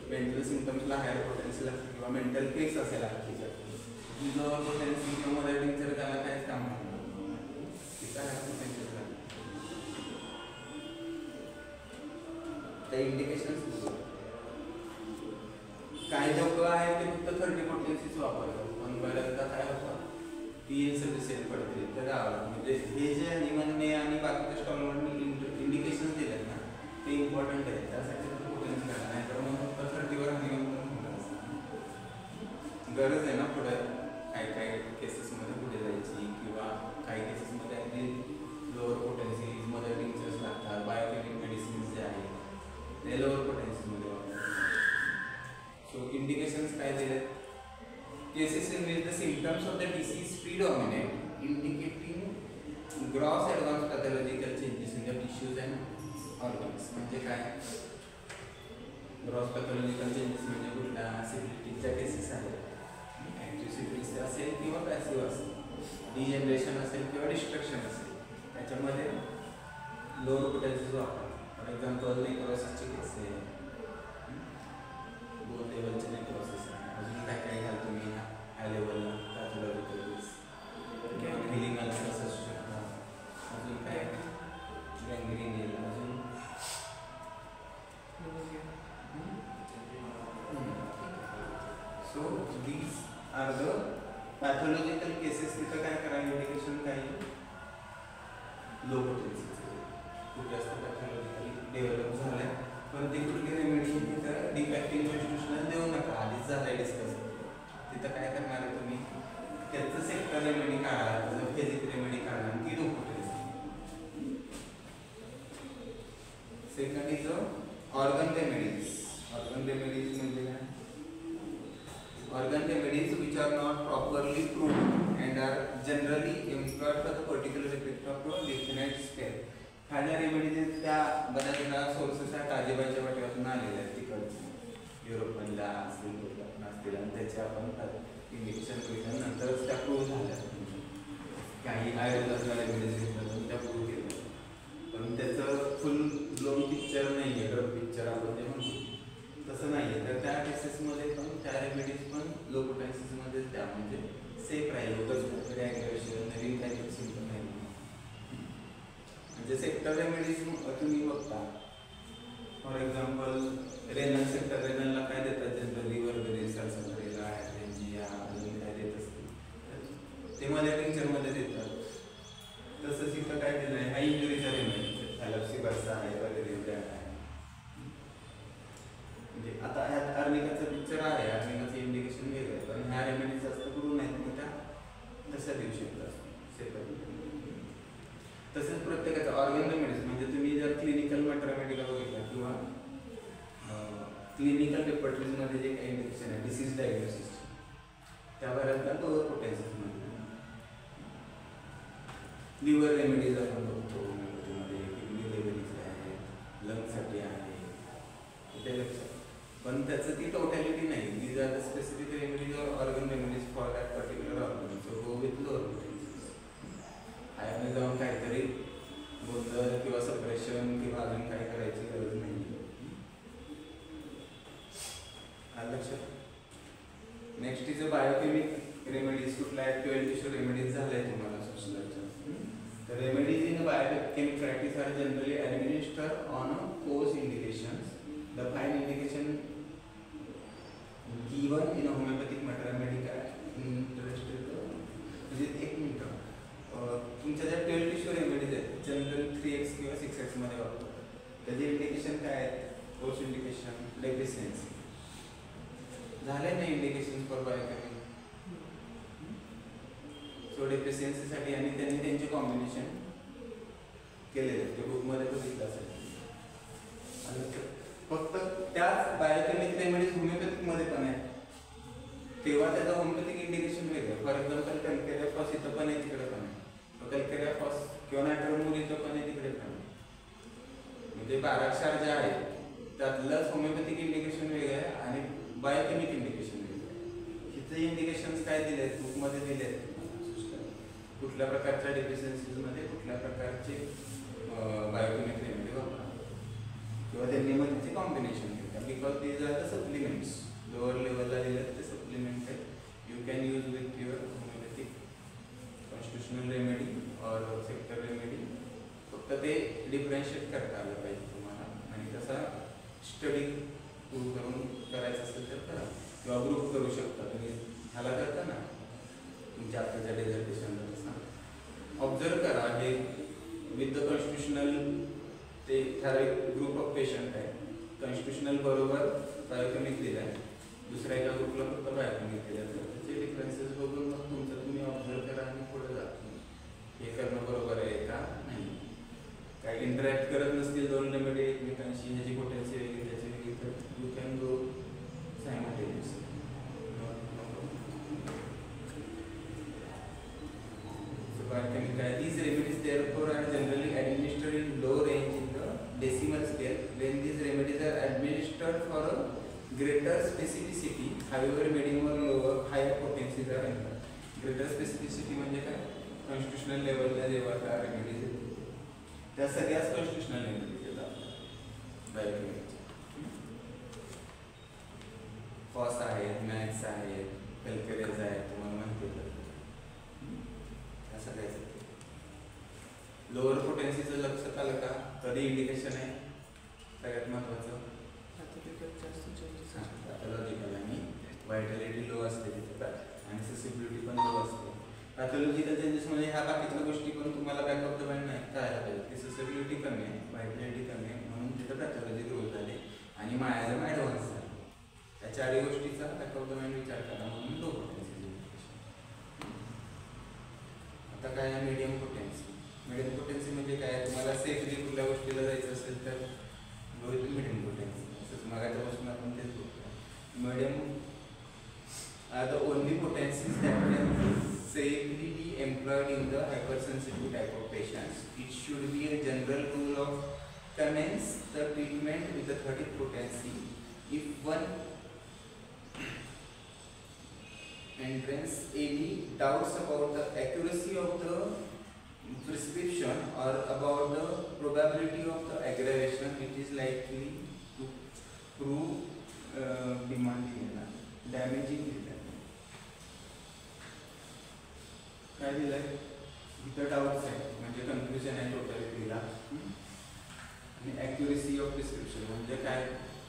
मेंटल सिम्पटम्सला हायर पोटेन्शियल असते किंवा मेंटल केस असेल तिच्या लोअर पोटेन्शियल किंवा मध्ये टीचर त्याला काहीच काम नाही. त्या इंडिकेशन्स काही लोक आहेत ते फक्त 30 पोटेन्सीच वापरतात, पण बऱ्याचदा काय होतं ती इन्सफिशियंट पडते. तर म्हणजे हे जे निमनने आणि बाकीच्या स्टॉलवरनी इंडिकेशन्स दिलेत ना ते इम्पॉर्टंट आहेत. त्यासाठी पोटेन्सी काढा, नाही तर मग फक्त 30वर गरज आहे ना पुढे काही काही केसेसमध्ये पुढे जायची, किंवा काही केसेसमध्ये अगदी लोअर पोटेन्सीजमध्ये टिंक्चर्स लागतात. बायोकेमिक मेडिसिन्स जे आहेत ते लोअर पोटेन्सीमध्ये वापरतात. सो इंडिकेशन्स काय दिलेत, cases in which the symptoms of the disease predominate indicating gross advance pathological changes in the tissues and organs. म्हणजे काय ग्रॉस पॅथॉलॉजिकल चेंजेस म्हणजे कुठल्या सिफिलिटीच्या केसेस आहेत, ॲक्टिव्ह सिफिलिटी असेल किंवा पॅसिव्ह असेल, डिजनरेशन असेल किंवा डिस्ट्रक्शन असेल, त्याच्यामध्ये लोअर पोटेन्सीज वापरतात. फॉर एक्झाम्पल नेक्रोसिसची केस आहे, बोन लेवलचे नेक्रोसिस आहे, अजून काय काय घाल तुम्ही हाय लेवलला पॅथॉलॉजिकल केस किंवा हिलिंग अल्सर्स असू शकतात, अजून काय गँग्रीन येईल, अजून so these are the pathological cases. तिथं काय करा, इंडिकेशन काही लो पोटेन्सीचे खूप जास्त पॅथॉलॉजिकली डेव्हलप झालंय, पण ती कुठली रेमेडी तिथं डिफेक्टिव्ह कॉन्स्टिट्यूशनल देऊ नका. आधीच झालंय डिस्कस. तिथं काय करणार आहे तुम्ही, त्याचं सेक्टर रेमेडी काढा, त्याचं फेजिक रेमेडी काढा, आणि ती low potency. Second is organ remedies. Organ remedies म्हणजे काय, organ remedies which are not properly proved and are generally employed for the particular effect of a definite scale. ह्या remedies त्या बऱ्याचदा सोर्सेस आहेत आजीबाईच्या वाटेवरून आलेल्या आहेत तिकडच्या, युरोपमधल्या असतील नसतील, आणि त्याचे आपण इंजेक्शन केलं नंतरच त्या प्रूव्ह झाल्या. काही आयुर्वेदातल्या रेमेडीज घेतल्या त्या प्रूव्ह केल्या, पण त्याचं फुल ब्लोन पिक्चर नाही आहे, ड्रग पिक्चर आपण जे म्हणतो तसं नाही आहे. तर त्या केसेसमध्ये पण त्या रेमेडीज पण लो पोटेन्सीजमध्ये त्या म्हणजे सेफ राहील, उगाच ॲग्रेशन नवीन काही सिम्पटम नाही. म्हणजे सेक्टर रेमेडीज तुम्ही बघता, फॉर एक्झाम्पल रेनल सेक्टर, रेनलला काय देतात रेपर्टरीजमध्ये जे काही इंडिकेशन आहे डिसीज डायग्नोसिस त्या बऱ्याचदा लोअर पोटेन्शियलमध्ये. लिव्हर रेमेडीज आपण बघतो होमिओपॅथीमध्ये, किडनी रेमेडीज आहे, लंगसाठी आहे, ते लक्षात. पण त्याचं ती टोटॅलिटी नाही. These are the specific remedies or organ remedies for that particular organ. So go with lower potential. आयाने जाऊन काहीतरी गोंधळ किंवा सप्रेशन किंवा अजून काही करायची गरज नाही. लक्षात. Next is a biochemic remedies. कुठला ॲक्टिव्ह टिश्यू रेमेडीज झालाय तुम्हाला सुचल्याचं. The remedies in biochemical practice are generally administered on a course indications. The fine indication given in a homeopathic medical interest. म्हणजे एक मिनिट, तुमच्या ज्या 12 टिश्यू रेमेडीज आहेत general 3x किंवा 6x मध्ये वापरतात. त्याचे इंडिकेशन काय आहेत? कोर्स इंडिकेशन, डेफिशियन्सी झाले नाही इंडिकेशन फॉर बायोकेमिकल. सो डेफिशियन्सीसाठी आणि त्यांनी त्यांचे कॉम्बिनेशन केलेले आहेत, ते बुकमध्ये बघितलं असेल. फक्त त्याच बायोकेमिक रेमेडीज होमिओपॅथिकमध्ये पण आहे, तेव्हा त्याचं होमिओपॅथिक इंडिकेशन वेगळं. फॉर एक्झाम्पल कॅल्केरिया फॉस इथं पण आहे, तिकडे पण आहे. कॅल्केरिया फॉस किंवा नायट्रोमोर इथं पण आहे, तिकडे पण आहे. म्हणजे 12 क्षार जे आहेत त्यातलंच होमिओपॅथिक इंडिकेशन वेगळं आहे आणि बायोकेमिक इंडिकेशन वेगळं आहे. हिचे इंडिकेशन्स काय दिले आहेत बुकमध्ये दिले आहेत, कुठल्या प्रकारच्या डेफिशियन्सीजमध्ये कुठल्या प्रकारचे बायोकेमिक रेमेडी वापरा किंवा त्यांनी मग त्याचे कॉम्बिनेशन घेतात. Because these are the supplements. Lower लेवलला दिलं ते सप्लिमेंट आहे. You can use with your homeopathic constitutional remedy or sector remedy. फक्त ते डिफरन्शिएट करता आलं पाहिजे तुम्हाला. आणि तसा स्टडी करून करायचं असेल तर करा किंवा ग्रुप करू शकता तुम्ही. ह्याला करता ना तुमच्या आताच्या डेझर्टेशनला ऑब्झर्व करा. हे विथ द कॉन्स्टिट्युशनल ते ठराविक ग्रुप ऑफ पेशंट आहे. कॉन्स्टिट्युशनल बरोबर बायोकेमिक दिलं आहे, दुसऱ्या एका ग्रुपला फक्त बायोकेमिक दिलं आहे. तर त्याचे डिफरन्सेस बघून मग तुमचं तुम्ही ऑब्झर्व करा आणि पुढे जा. हे करणं बरोबर आहे का नाही. काही इंटरॅक्ट करत नसतील दोन रेमेडी एकमेकांशी, ह्याची पोटेन्सी वेगळी त्याची वेगळी, तर you can go simultaneously. These remedies therefore are generally administered in low range in the decimal scale. When these remedies are administered for a greater specificity, however medium or lower higher potencies are involved. Greater specificity म्हणजे काय? Constitutional लेवलला जेव्हा त्या remedies येतात त्या सगळ्याच constitutional remedies येतात बायोकेमिकच्या. फॉस आहेत, मॅक्स आहेत, कॅल्केरियाज आहेत, तुम्हाला माहिती आहे. असं काय लोअर पोटेन्सीचं लक्षात आलं का? कधी इंडिकेशन आहे सगळ्यात महत्त्वाचं पॅथॉलॉजिकल आणि व्हायटॅलिटी लो असते तिथे आणि सेसिबिलिटी पण लो असते. पॅथॉलॉजिकल चेंजेस म्हणजे ह्या बाकीच्या गोष्टी पण तुम्हाला बॅकअप द माइंड नाही कळायला पाहिजे की सेसिबिलिटी कमी आहे, व्हायटॅलिटी कमी आहे म्हणून तिथं पॅथॉलॉजी ग्रोथ झाली आणि मायाझम ॲडव्हान्स झाला. त्या चारही गोष्टीचा बॅकअप द माइंड विचार करा म्हणून लो पोटेन्सी इंडिकेशन. आता काय आहे मीडियम पोटेन्सी. मीडियम पोटेन्सी म्हणजे काय? तुम्हाला सेफली कुठल्या गोष्टीला जायचं असेल तर गो विथ मीडियम पोटेन्सी. असंच मागाच्यापासून आपण तेच बोलतो. Medium are the only potencies that can safely be employed in the hypersensitive type of patients. It should be a general rule of commence the treatment with the 30th potency. If one entrance any doubts about the accuracy of the prescription or about the probability of the aggravation, it is likely to prove damaging. काय दिलंय इथं doubts आहे म्हणजे confusion आहे टोटॅलिटीला. आणि accuracy of prescription म्हणजे काय?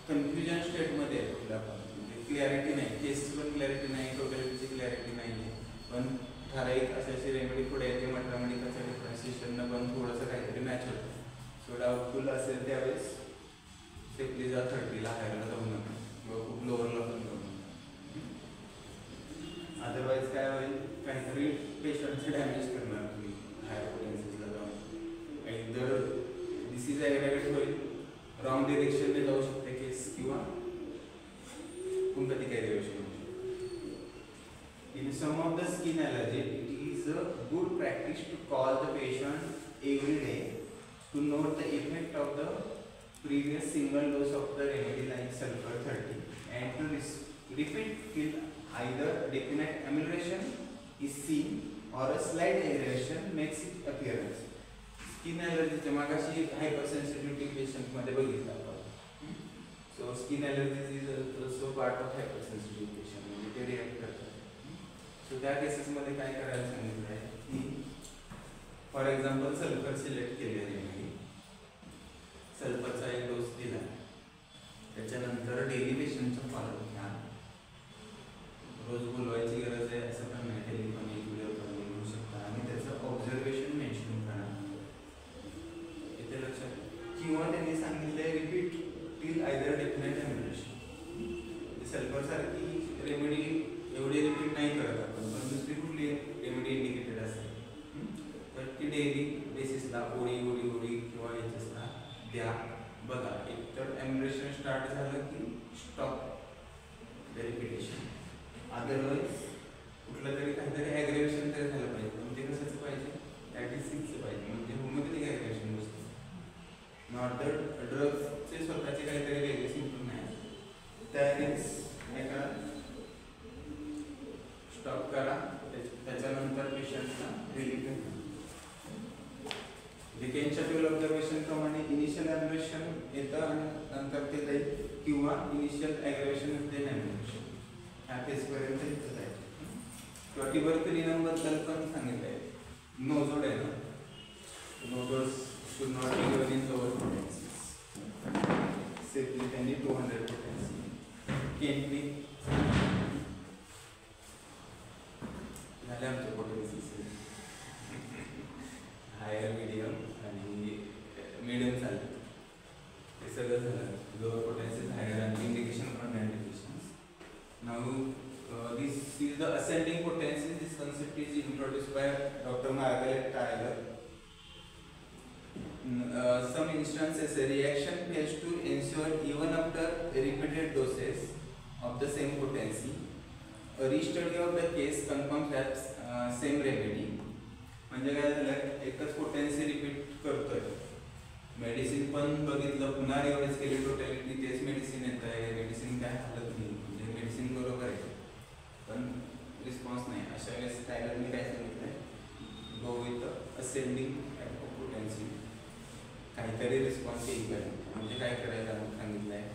Confusion स्टेटमध्ये आहे कुठल्या पण म्हणजे क्लॅरिटी नाही, केसची पण क्लॅरिटी नाही, टोटॅलिटीची क्लॅरिटी नाही आहे. पण ठराविक अशी रेमेडी पुढे येते मॅट्रामेडिकलच्या डिफरन्सिएशननं पण थोडंसं काहीतरी मॅच होतं. सो डाऊटफुल असेल त्यावेळेस सेफली जा 30ला हायरला जाऊ नका किंवा खूप लोअरला पण जाऊ नका. अदरवाईज काय होईल? काहीतरी पेशंटचे डॅमेज करणार तुम्ही हायर पोटेन्सीजला जाऊन. एकतर डिसीज ॲग्रेवेट होईल, रॉंग डिरेक्शनने जाऊ शकते केस किंवा चुकून कधी काही रिएक्शन होऊ शकते. In some of the skin allergy, it is a good practice to call the patient every day to note the effect of the previous single dose of the remedy like sulfur 30 and to repeat till either definite amelioration is seen or a slight aggravation makes its appearance. Skin ॲलर्जीच्या मागाशी hyper sensitivity पेशंटमध्ये बघितलं आपण. So skin allergy is also part of hyper sensitive patient, म्हणजे ते react करतात. So त्या केसेसमध्ये काय करायला सांगितलं आहे की फॉर एक्झाम्पल सल्फर सिलेक्ट केले रेमेडी, सल्फरचा एक डोस दिला, त्याच्यानंतर डेली पेशंटचा फॉलोअप घ्या. रोज बोलवायची गरज आहे असं पण नाही, टेलिफोन एक व्हिडिओ कॉल बोलू शकता आणि त्याचं ऑब्झर्वेशन मेन्शन करा इथे लक्षात. किंवा त्यांनी सांगितलंय repeat till either definite amelioration. Sulphur सारखी रेमेडी एवढी रिपीट नाही करत आपण, पण दुसरी कुठली रेमेडी इंडिकेटेड असते तर ती डेली बेसिसला ओडी ओडी ओडी किंवा याच्यासला द्या. बघा एक तर अम्युलेशन स्टार्ट झालं की स्टॉप द रिपिटेशन, अदरवाईज कुठलं तरी काहीतरी ॲग्रेवेशन तरी झालं पाहिजे. पण ते कशाचं पाहिजे, ॲटिसिकचं पाहिजे, म्हणजे होमिओपॅथिक ॲग्रेवेशन गोष्ट, नॉट द ड्रग्सचे स्वतःचे काहीतरी वेगळे सिम्पटम नाही. त्यानेच काय करा, स्टॉप करा, त्याच्यानंतर पेशंटला रिलीफ करा. डिकेन शेड्यूल ऑब्झर्वेशन प्रमाणे इनिशियल ॲग्रेवेशन येतं आणि नंतर ते जाईल किंवा इनिशियल ॲग्रेवेशन देन ॲग्रेवेशन ह्या फेजपर्यंत इथं जाईल. किंवा ट्युबरक्युलिनबद्दल पण सांगितलं आहे. नोझोड आहे ना, नोझोड्स should not be given in lower potencies. Simply त्यांनी 200 potency. केंटली झाले आमचे potencies. हायर मीडियम आणि मीडियम चालतं, हे सगळं झालं. लोअर पोटेन्सीज हायर आणि indication from indications. Now this is the ascending potency. This concept is introduced by Dr. Margaret Tyler. Some instances a reaction fails to ensure even after repeated doses of the same potency. A restudy of the case confirms that same remedy. म्हणजे काय झालं, एकच potency repeat करतोय, medicine पण बघितलं, पुन्हा revise केली totality, तेच मेडिसिन येत आहे, मेडिसिन काय हालत नाही, म्हणजे मेडिसिन बरोबर आहे पण रिस्पॉन्स नाही. अशा वेळेस टायलरने काय सांगितलंय, गो विथ असेंडिंग पोटेन्सी, काहीतरी रिस्पॉन्स येईल पाहिजे. म्हणजे काय करायला सांगितलं आहे,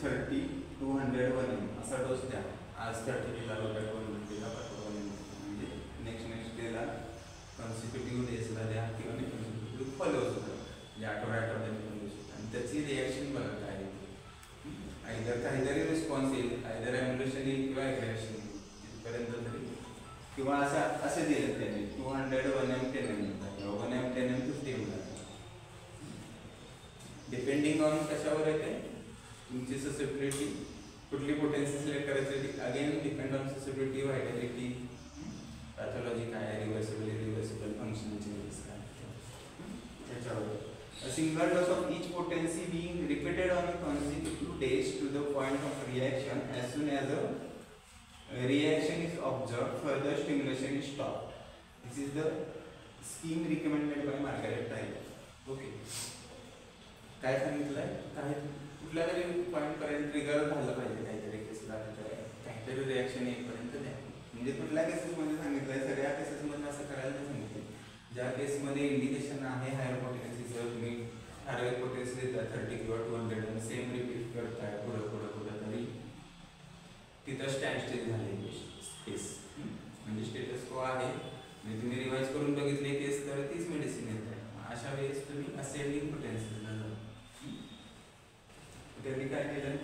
30, 200, 1 असा डोस द्या. आज 30 दिला, रोट्याला 1 दिला, 1 म्हणजे नेक्स्ट डेला कॉन्सिक्युटिव्ह डेजला द्या किंवा कॉन्सिक्युटिव्ह फॉलोअर्स द्या, म्हणजे आठवड्याने पण देऊ शकता. आणि त्याची रिॲक्शन बघा काय येते, आयदर काहीतरी रिस्पॉन्स येईल, आयदर ॲम्युलेशन येईल किंवा ॲग्रेवेशन येईल तिथपर्यंत तरी. किंवा असे दिले त्यांनी 200, 1M, 10M किंवा 1M, 10M, 50M. Depending on कशावर येते तुमची ससेप्टिबिलिटी, कुठली पोटेन्सी सिलेक्ट करायची, again depend on susceptibility, vitality, pathology काय आहे, रिव्हर्सिबल इरिव्हर्सिबल फंक्शनल चेंजेस काय त्याच्यावर. A single dose of each potency being repeated on consecutive days to the point of reaction. As soon as a reaction is observed, further stimulation is stopped. This is the scheme recommended by Margaret Tyler. Okay. काय सांगितलंय, काय कुठल्या तरी point पर्यंत trigger झालं पाहिजे, काहीतरी केसला काहीतरी रिॲक्शन येईपर्यंत द्या. म्हणजे कुठल्या केसेसमध्ये सांगितलंय, सगळ्या केसेसमध्ये असं करायला नाही सांगितलं. ज्या केसमध्ये इंडिकेशन आहे हायर पोटेन्सीचं, तुम्ही ठराविक पोटेन्सी देता 30 किंवा 200 आणि सेम रिपीट करताय पुढं तरी तिथं स्टँडस्टिल झाले केस, म्हणजे स्टेटस को आहे, म्हणजे तुम्ही रिवाइज करून बघितले केस तर तीच मेडिसिन येत आहे. अशा वेळेस तुम्ही असेंडिंग पोटेन्सीला जा. त्यांनी काय केलं,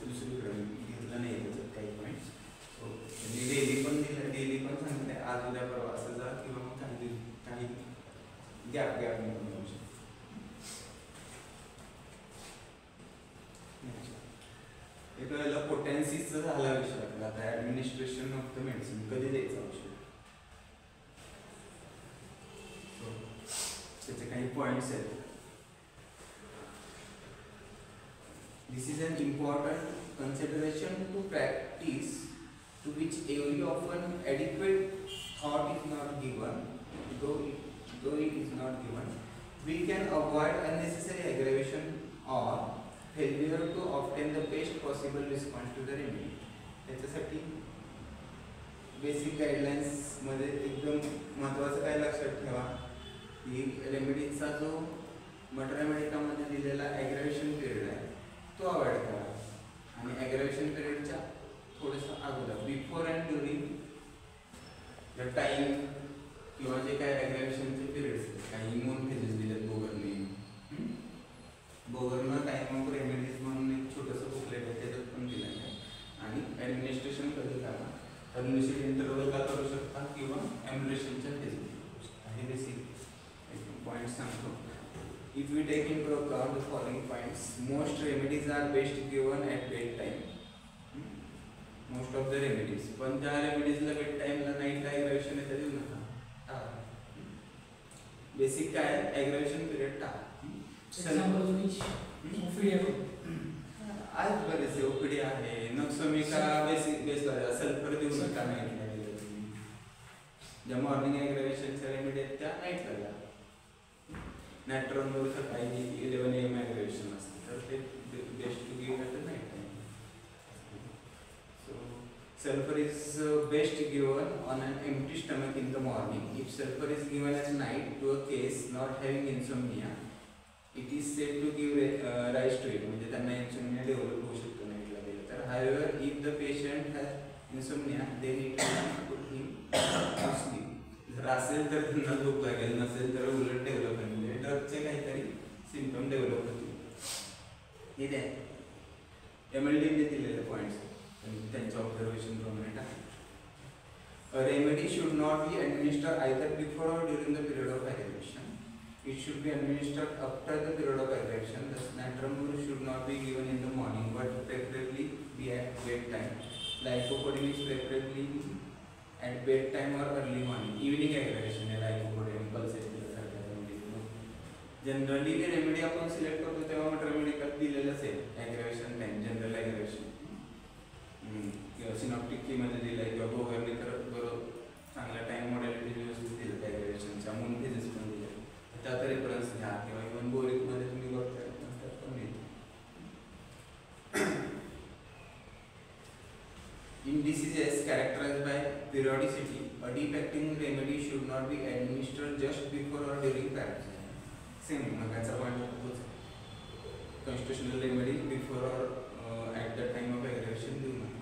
दुसरीकडे घेतलं नाही त्याच्यात काही पॉईंट्स. त्यांनी डेली पण दिलं, डेली पण सांगितलं आज उद्या परवा असं जा किंवा मग काही गॅप निघून जाऊ शकतो. एक वेळेला पोटेन्सीचं झाला विषय आपला, आता ॲडमिनिस्ट्रेशन ऑफ द मेडिसिन कधी द्यायचं औषध. त्याचे काही पॉइंट्स आहेत. This is an important consideration to practice to which every often adequate thought is not given, though it is not given. We can avoid unnecessary aggravation or failure to obtain the best possible response to the remedy. त्याच्यासाठी basic guidelines मध्ये एकदम महत्त्वाचं काय लक्षात ठेवा की रेमेडीचा जो मटेरियलमध्ये दिलेला ॲग्रावेशन पिरियड आहे तो अवॉइड करा आणि ॲग्रावेशन पिरियडच्या थोडंसं अगोदर before and during the time किंवा जे काय ॲग्रावेशनचे पिरियड्स काही इम्युन फेजेस दिलेत बोगरनं टाईम ऑफ रेमेडीज म्हणून एक छोटंसं बुकलेट आहे त्याच्यात पण दिलं आहे. आणि ॲडमिनिस्ट्रेशन कधी करा तर निश्चित इंटरव्हलला करू शकता किंवा ॲम्युलेशनच्या फेजमध्ये हे बेसिक पॉईंट्स सांगतो. If we take into account the following points, most remedies are best given at bedtime. Most of the remedies. पण ज्या रेमेडीजला बेड टाईमला नाईटला ॲग्रावेशन आहे त्या देऊ नका. बेसिक काय ॲग्रावेशन पिरियड टाळा. आज बरेचसे ओपीडी आहे नक्सोमिका बेसिक बेसला सल्फर देऊ नका नाईटला. ज्या मॉर्निंग ॲग्रावेशनच्या रेमेडी आहेत त्या नाईटला द्या. नॅट्रॉनवर सकाळी 11 AM ॲग्रावेशन असते तर ते best to give at the night time. So sulfur is best given on an empty stomach in the morning. If sulfur is given at night to a case not having insomnia, it is said to give rise to it. म्हणजे त्यांना insomnia develop होऊ शकतो नाईटला गेलं तर. However, if the patient has insomnia, then it will put him to sleep. जर असेल तर त्यांना झोप लागेल, नसेल तर उलट डेव्हलप होईल म्हणजे ड्रगचे काहीतरी सिम्पटम डेव्हलप होतील. हे द्या MLD दिलेले पॉईंट्स त्यांच्या ऑब्झर्वेशन प्रमाणे टाका. A remedy should not be administered either before or during the period of aggravation. It should be administered after the period of aggravation. Thus, Natramur should not be given in the morning, but preferably be at bedtime. Lycopodium is preferably at bedtime or early morning. Evening aggravation है lycopodium pulsatilus सारख्या remedy. Generally हे remedy आपण select करतो तेव्हा material दिलेलं असेल aggravation time, general aggravation. किंवा synoptic कीमध्ये दिलं आहे किंवा बोगरने तर बरोबर चांगला टाईम मॉडॅलिटी व्यवस्थित दिलं त्या ॲग्रावेशनच्या मून फेजेस पण दिले त्यात रेफरन्स घ्या किंवा इव्हन बोरिकमध्ये तुम्ही बघता त्यात पण मिळते. In diseases characterized by periodicity, a deep acting remedy should not be administered just before or during paroxysm. Same मगाचा पॉईंट होतोच. Constitutional remedy before or at the time of aggravation देऊ नका.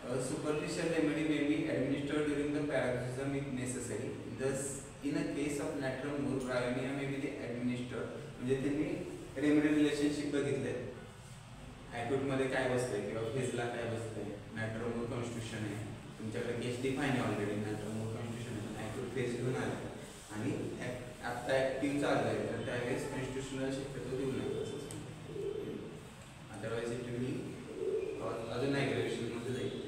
A superficial remedy may be administered during the paroxysm if necessary. Thus, in a case of Natrum, Bryonia may be administered. म्हणजे त्यांनी remedy relationship बघितले. Acute मध्ये काय बसतंय किंवा फेजला काय बसतंय. नॅट्रोमोर कॉन्स्टिट्यूशन आहे तुमच्याकडे केस डिफाईन आहे ऑलरेडी. नॅट्रोमोर कॉन्स्टिट्यूशन आहे ॲक्यूट फेज घेऊन आले आणि आता ॲक्टिव्ह चालू आहे तर त्यावेळेस कॉन्स्टिट्यूशनल शक्यतो देऊ नये. अदरवाईज इट विल अजून ॲग्रेवेशनमध्ये जाईल.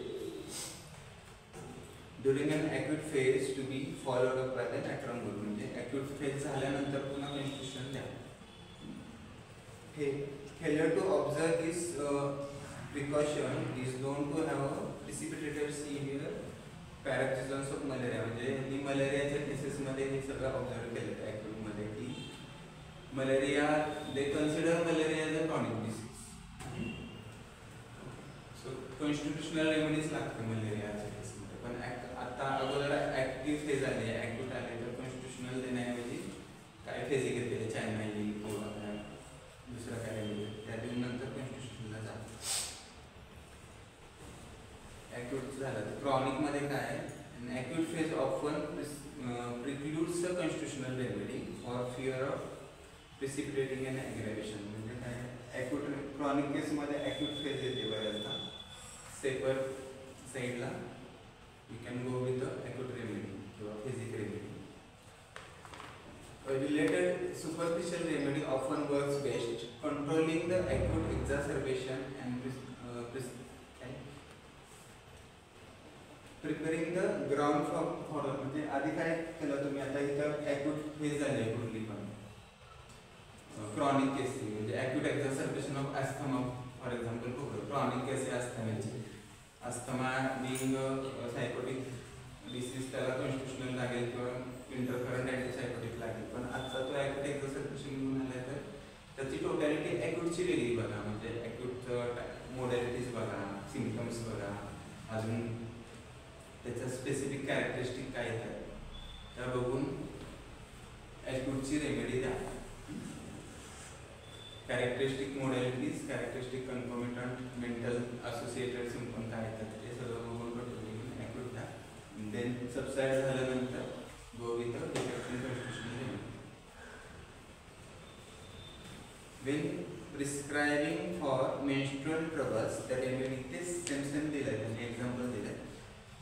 During an acute phase to be followed up by the natrum mur. म्हणजे ॲक्यूट फेज झाल्यानंतर पुन्हा कॉन्स्टिट्यूशन द्या. Failure to observe this precaution is known to have a precipitated severe paroxysms of malaria. म्हणजे मलेरियाच्या केसेसमध्ये हे सगळं ऑब्झर्व केलं आहे ॲक्यूटमध्ये की malaria they consider malaria as a chronic disease. So constitutional remedies लागते मलेरियाच्या केसमध्ये. पण आता अगोदर ॲक्टिव्ह फेज आले ॲक्यूट आले तर कॉन्स्टिट्यूशनल देण्याऐवजी काय फेज घेतलेले चायनाई किंवा दुसरा काय त्या देऊन नंतर कॉन्स्टिट्यूशनला जातो. ॲक्यूट झालं तर क्रॉनिकमध्ये काय acute phase often precludes the constitutional remedy for fear of precipitating and aggravation. म्हणजे काय ॲक्यूट क्रॉनिक केसमध्ये ॲक्यूट फेज येते बऱ्याचदा. सेपर साईडला you can go with the acute remedy किंवा फेजिक remedy. A related superficial remedy often works best, controlling the acute exacerbation and preparing the ground for म्हणजे आधी काय केलं तुम्ही आता इथं acute फेज झाली कुठली पण क्रॉनिक केसेस म्हणजे acute exacerbation of asthma for example chronic cases अस्थमाची अस्थमा बिंग सायकोटिक डिसीज त्याला कॉन्स्टिट्युशनल लागेल किंवा इंटरकरंट अँटीसायकोटिक लागेल. पण आजचा तो ॲक्यूट एक्झासर्बेशन घेऊन आला तर त्याची टोटॅलिटी ॲक्यूटची वेगळी बघा म्हणजे ॲक्यूटचं मोडॅलिटीज बघा, सिम्पटम्स बघा, अजून त्याचं स्पेसिफिक कॅरेक्टरिस्टिक काय येतात त्या बघून ॲक्यूटची रेमेडी द्या. Characteristic modalities, characteristic concomitant, mental associated symptom काय येतात ते सगळं बघून पटवून ॲक्यूट द्या. देन सबसाईड झाल्यानंतर go with constitutional. When prescribing for menstrual troubles, the remedy this same दिलाय त्यांनी एक्झाम्पल दिलाय.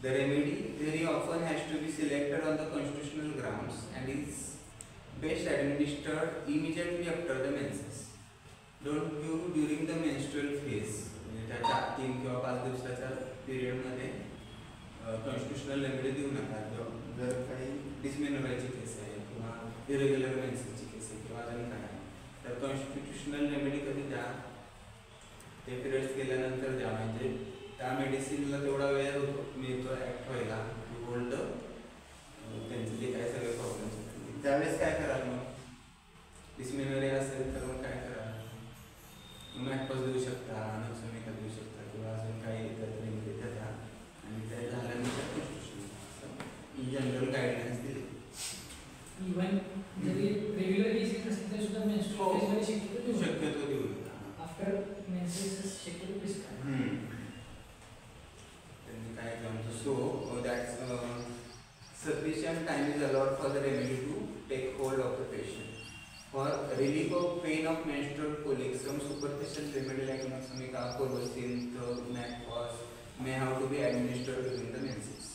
The remedy very often has to be selected on the constitutional grounds and is best administered immediately after the menses. Don't give during the menstrual phase. म्हणजे त्याच्या 3 किंवा 5 दिवसाच्या पिरियडमध्ये constitutional remedy देऊ नका. जर काही डिस्मेनोरॉयची केस आहे किंवा इरेग्युलर मेन्सेसची केस आहे किंवा अजून काय तर कॉन्स्टिट्युशनल रेमेडी कधी द्या ते पिरियड्स केल्यानंतर द्या. म्हणजे त्या मेडिसिनला तेवढा वेळ मिळतो ॲक्ट व्हायला टू होल्ड त्यांचे जे काय सगळे प्रॉब्लेम्स असतील. त्यावेळेस काय कराल मग डिस्मेनोरिया असेल तर मग काय कराल मॅक्पस देऊ शकता, नक्सोमिका देऊ शकता किंवा अजून काही इतर रेमेडी द्या आणि ते झाल्यानंतर कॉन्स्टिट्युशनल इन जनरल गाईडलाईन्स दिली. इवन जरी रेग्युलर डिसीज असेल तर सुद्धा मेन्स्ट्रुअल फेजमध्ये शक्यतो देऊ नका. आफ्टर मेन्सेस शक्यतो प्रिस्क्राइब. त्यांनी काय केलं so that's sufficient time is allowed for the remedy to take hold of the patient. For relief of pain of menstrual colic, some superficial remedy like Noxamica, Colocin, Macos may have to be administered during the menses.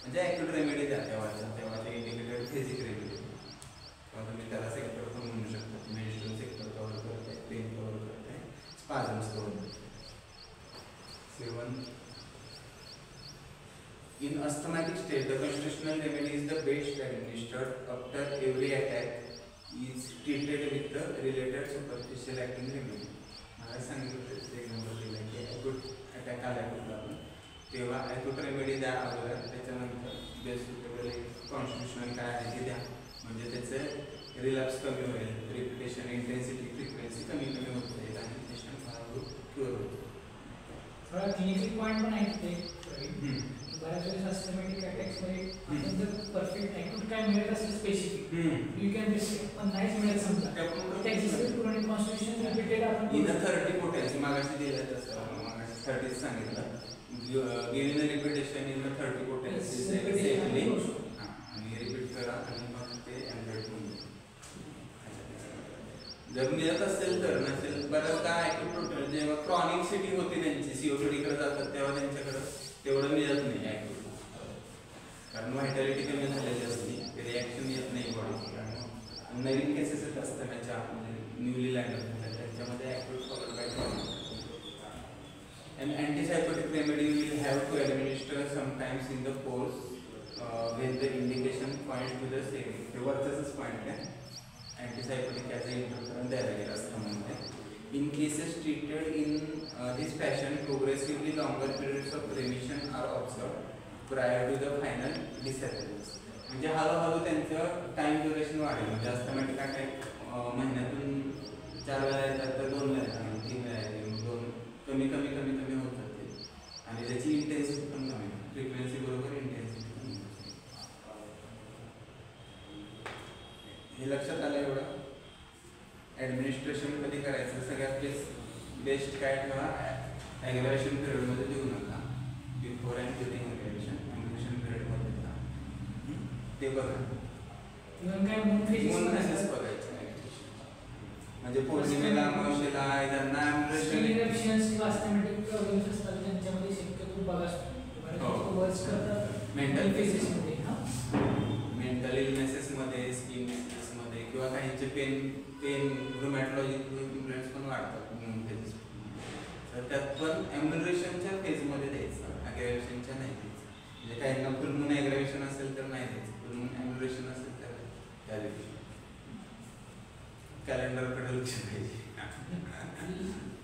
म्हणजे acute remedy द्या तेव्हा ते indicated physique remedy किंवा तुम्ही त्याला sector पण म्हणू शकता. मेन्स्ट्रुअल सेक्टर कव्हर करते, पेन कव्हर करते, स्पाझम्स कव्हर करते. 7 In asthmatic state, the constitutional remedy is the best administered after every attack is treated with the related superficial acting remedy. मला सांगितलं एक्झाम्पल दिलं की ॲक्यूट अटॅक आला कुठला पण तेव्हा ॲक्यूट रेमेडी द्या अगोदर, त्याच्यानंतर बेस्ट सुटेबल कॉन्स्टिट्युशनल काय आहे ते द्या. म्हणजे त्याचं रिलॅप्स कमी होईल, रिपिटेशन इंटेन्सिटी फ्रिक्वेन्सी कमी होत जाईल आणि पेशंट हळूहळू क्युअर होईल. थोडा क्लिनिकल पॉईंट पण आहे ते बऱ्याच वेळेस सिस्टमॅटिक अटॅक्समध्ये आपण जर परफेक्ट ॲक्यूट काय मिळत असेल स्पेसिफिक यू कॅन रिस्क पण नाहीच मिळत समजा त्याची पूर्ण कॉन्स्टिट्युशन रिपीटेड आपण इन 30 पोटेन्सी मागाशी दिलं तसं मागाशी 30 सांगितलं giving the repetition in 30 potency safely आणि रिपीट करा आणि मग ते एम्बेड होऊन जर मिळत असेल तर नसेल बऱ्याचदा ॲक्यूट टोटल जेव्हा क्रॉनिक सिटी होती त्यांची सीओपीडीकडे जातात तेव्हा त्यांच्याकडं तेवढं मिळत नाही ॲक्यूट कारण व्हायटॅलिटी कमी झालेली असते रिॲक्शन येत नाही बॉडीची. कारण नवीन केसेस येत असतात त्याच्या म्हणजे न्यूली लँड होतात त्यांच्यामध्ये acute followed by and antipsychotic remedy will have to administer sometimes in the course when the indication points to the same. The वरचाच पॉइंट आहे antipsychotic as an interferon द्यायला गेला असतं म्हणजे. In cases treated in this fashion, progressively longer periods of remission are observed prior to the final disappearance. म्हणजे हळूहळू त्यांचं time duration वाढेल. म्हणजे अस्थमॅटिक अटॅक महिन्यातून 4 वेळा येतात तर 2 वेळा येतात, 3 वेळा येतात, 2 कमी कमी कमी कमी होत जाते आणि त्याची इंटेन्सिटी पण कमी फ्रिक्वेन्सी बरोबर इंटेन्सिटी कमी होते. हे लक्षात आलं एवढं. ॲडमिनिस्ट्रेशन कधी करायचं सगळ्यात बेस्ट काय ठेवा ॲग्रेवेशन पिरियडमध्ये देऊ नका. बिफोर अँड ड्युरिंग ॲग्रेवेशन पिरियडमध्ये द्या ते बघा. मून मेसेज बघायचं म्हणजे पौर्णिमेला अमावस्येला त्यांना त्यांच्यामध्ये शक्यतो मेंटल इलनेसेसमध्ये स्किन डिसीजेसमध्ये किंवा काहींचे पेन रुमॅटॉलॉजिक इन्फ्लुएन्स पण वाढतात फेजेस तर त्यात पण ॲम्युनरेशनच्या फेजमध्ये द्यायचं ॲग्रेवेशनच्या नाही द्यायचं. म्हणजे काहींना फुल मून ॲग्रेवेशन असेल तर नाही द्यायचं, फुल मून ॲम्युनरेशन असेल तर त्या दिवशी कॅलेंडरकडे लक्ष पाहिजे.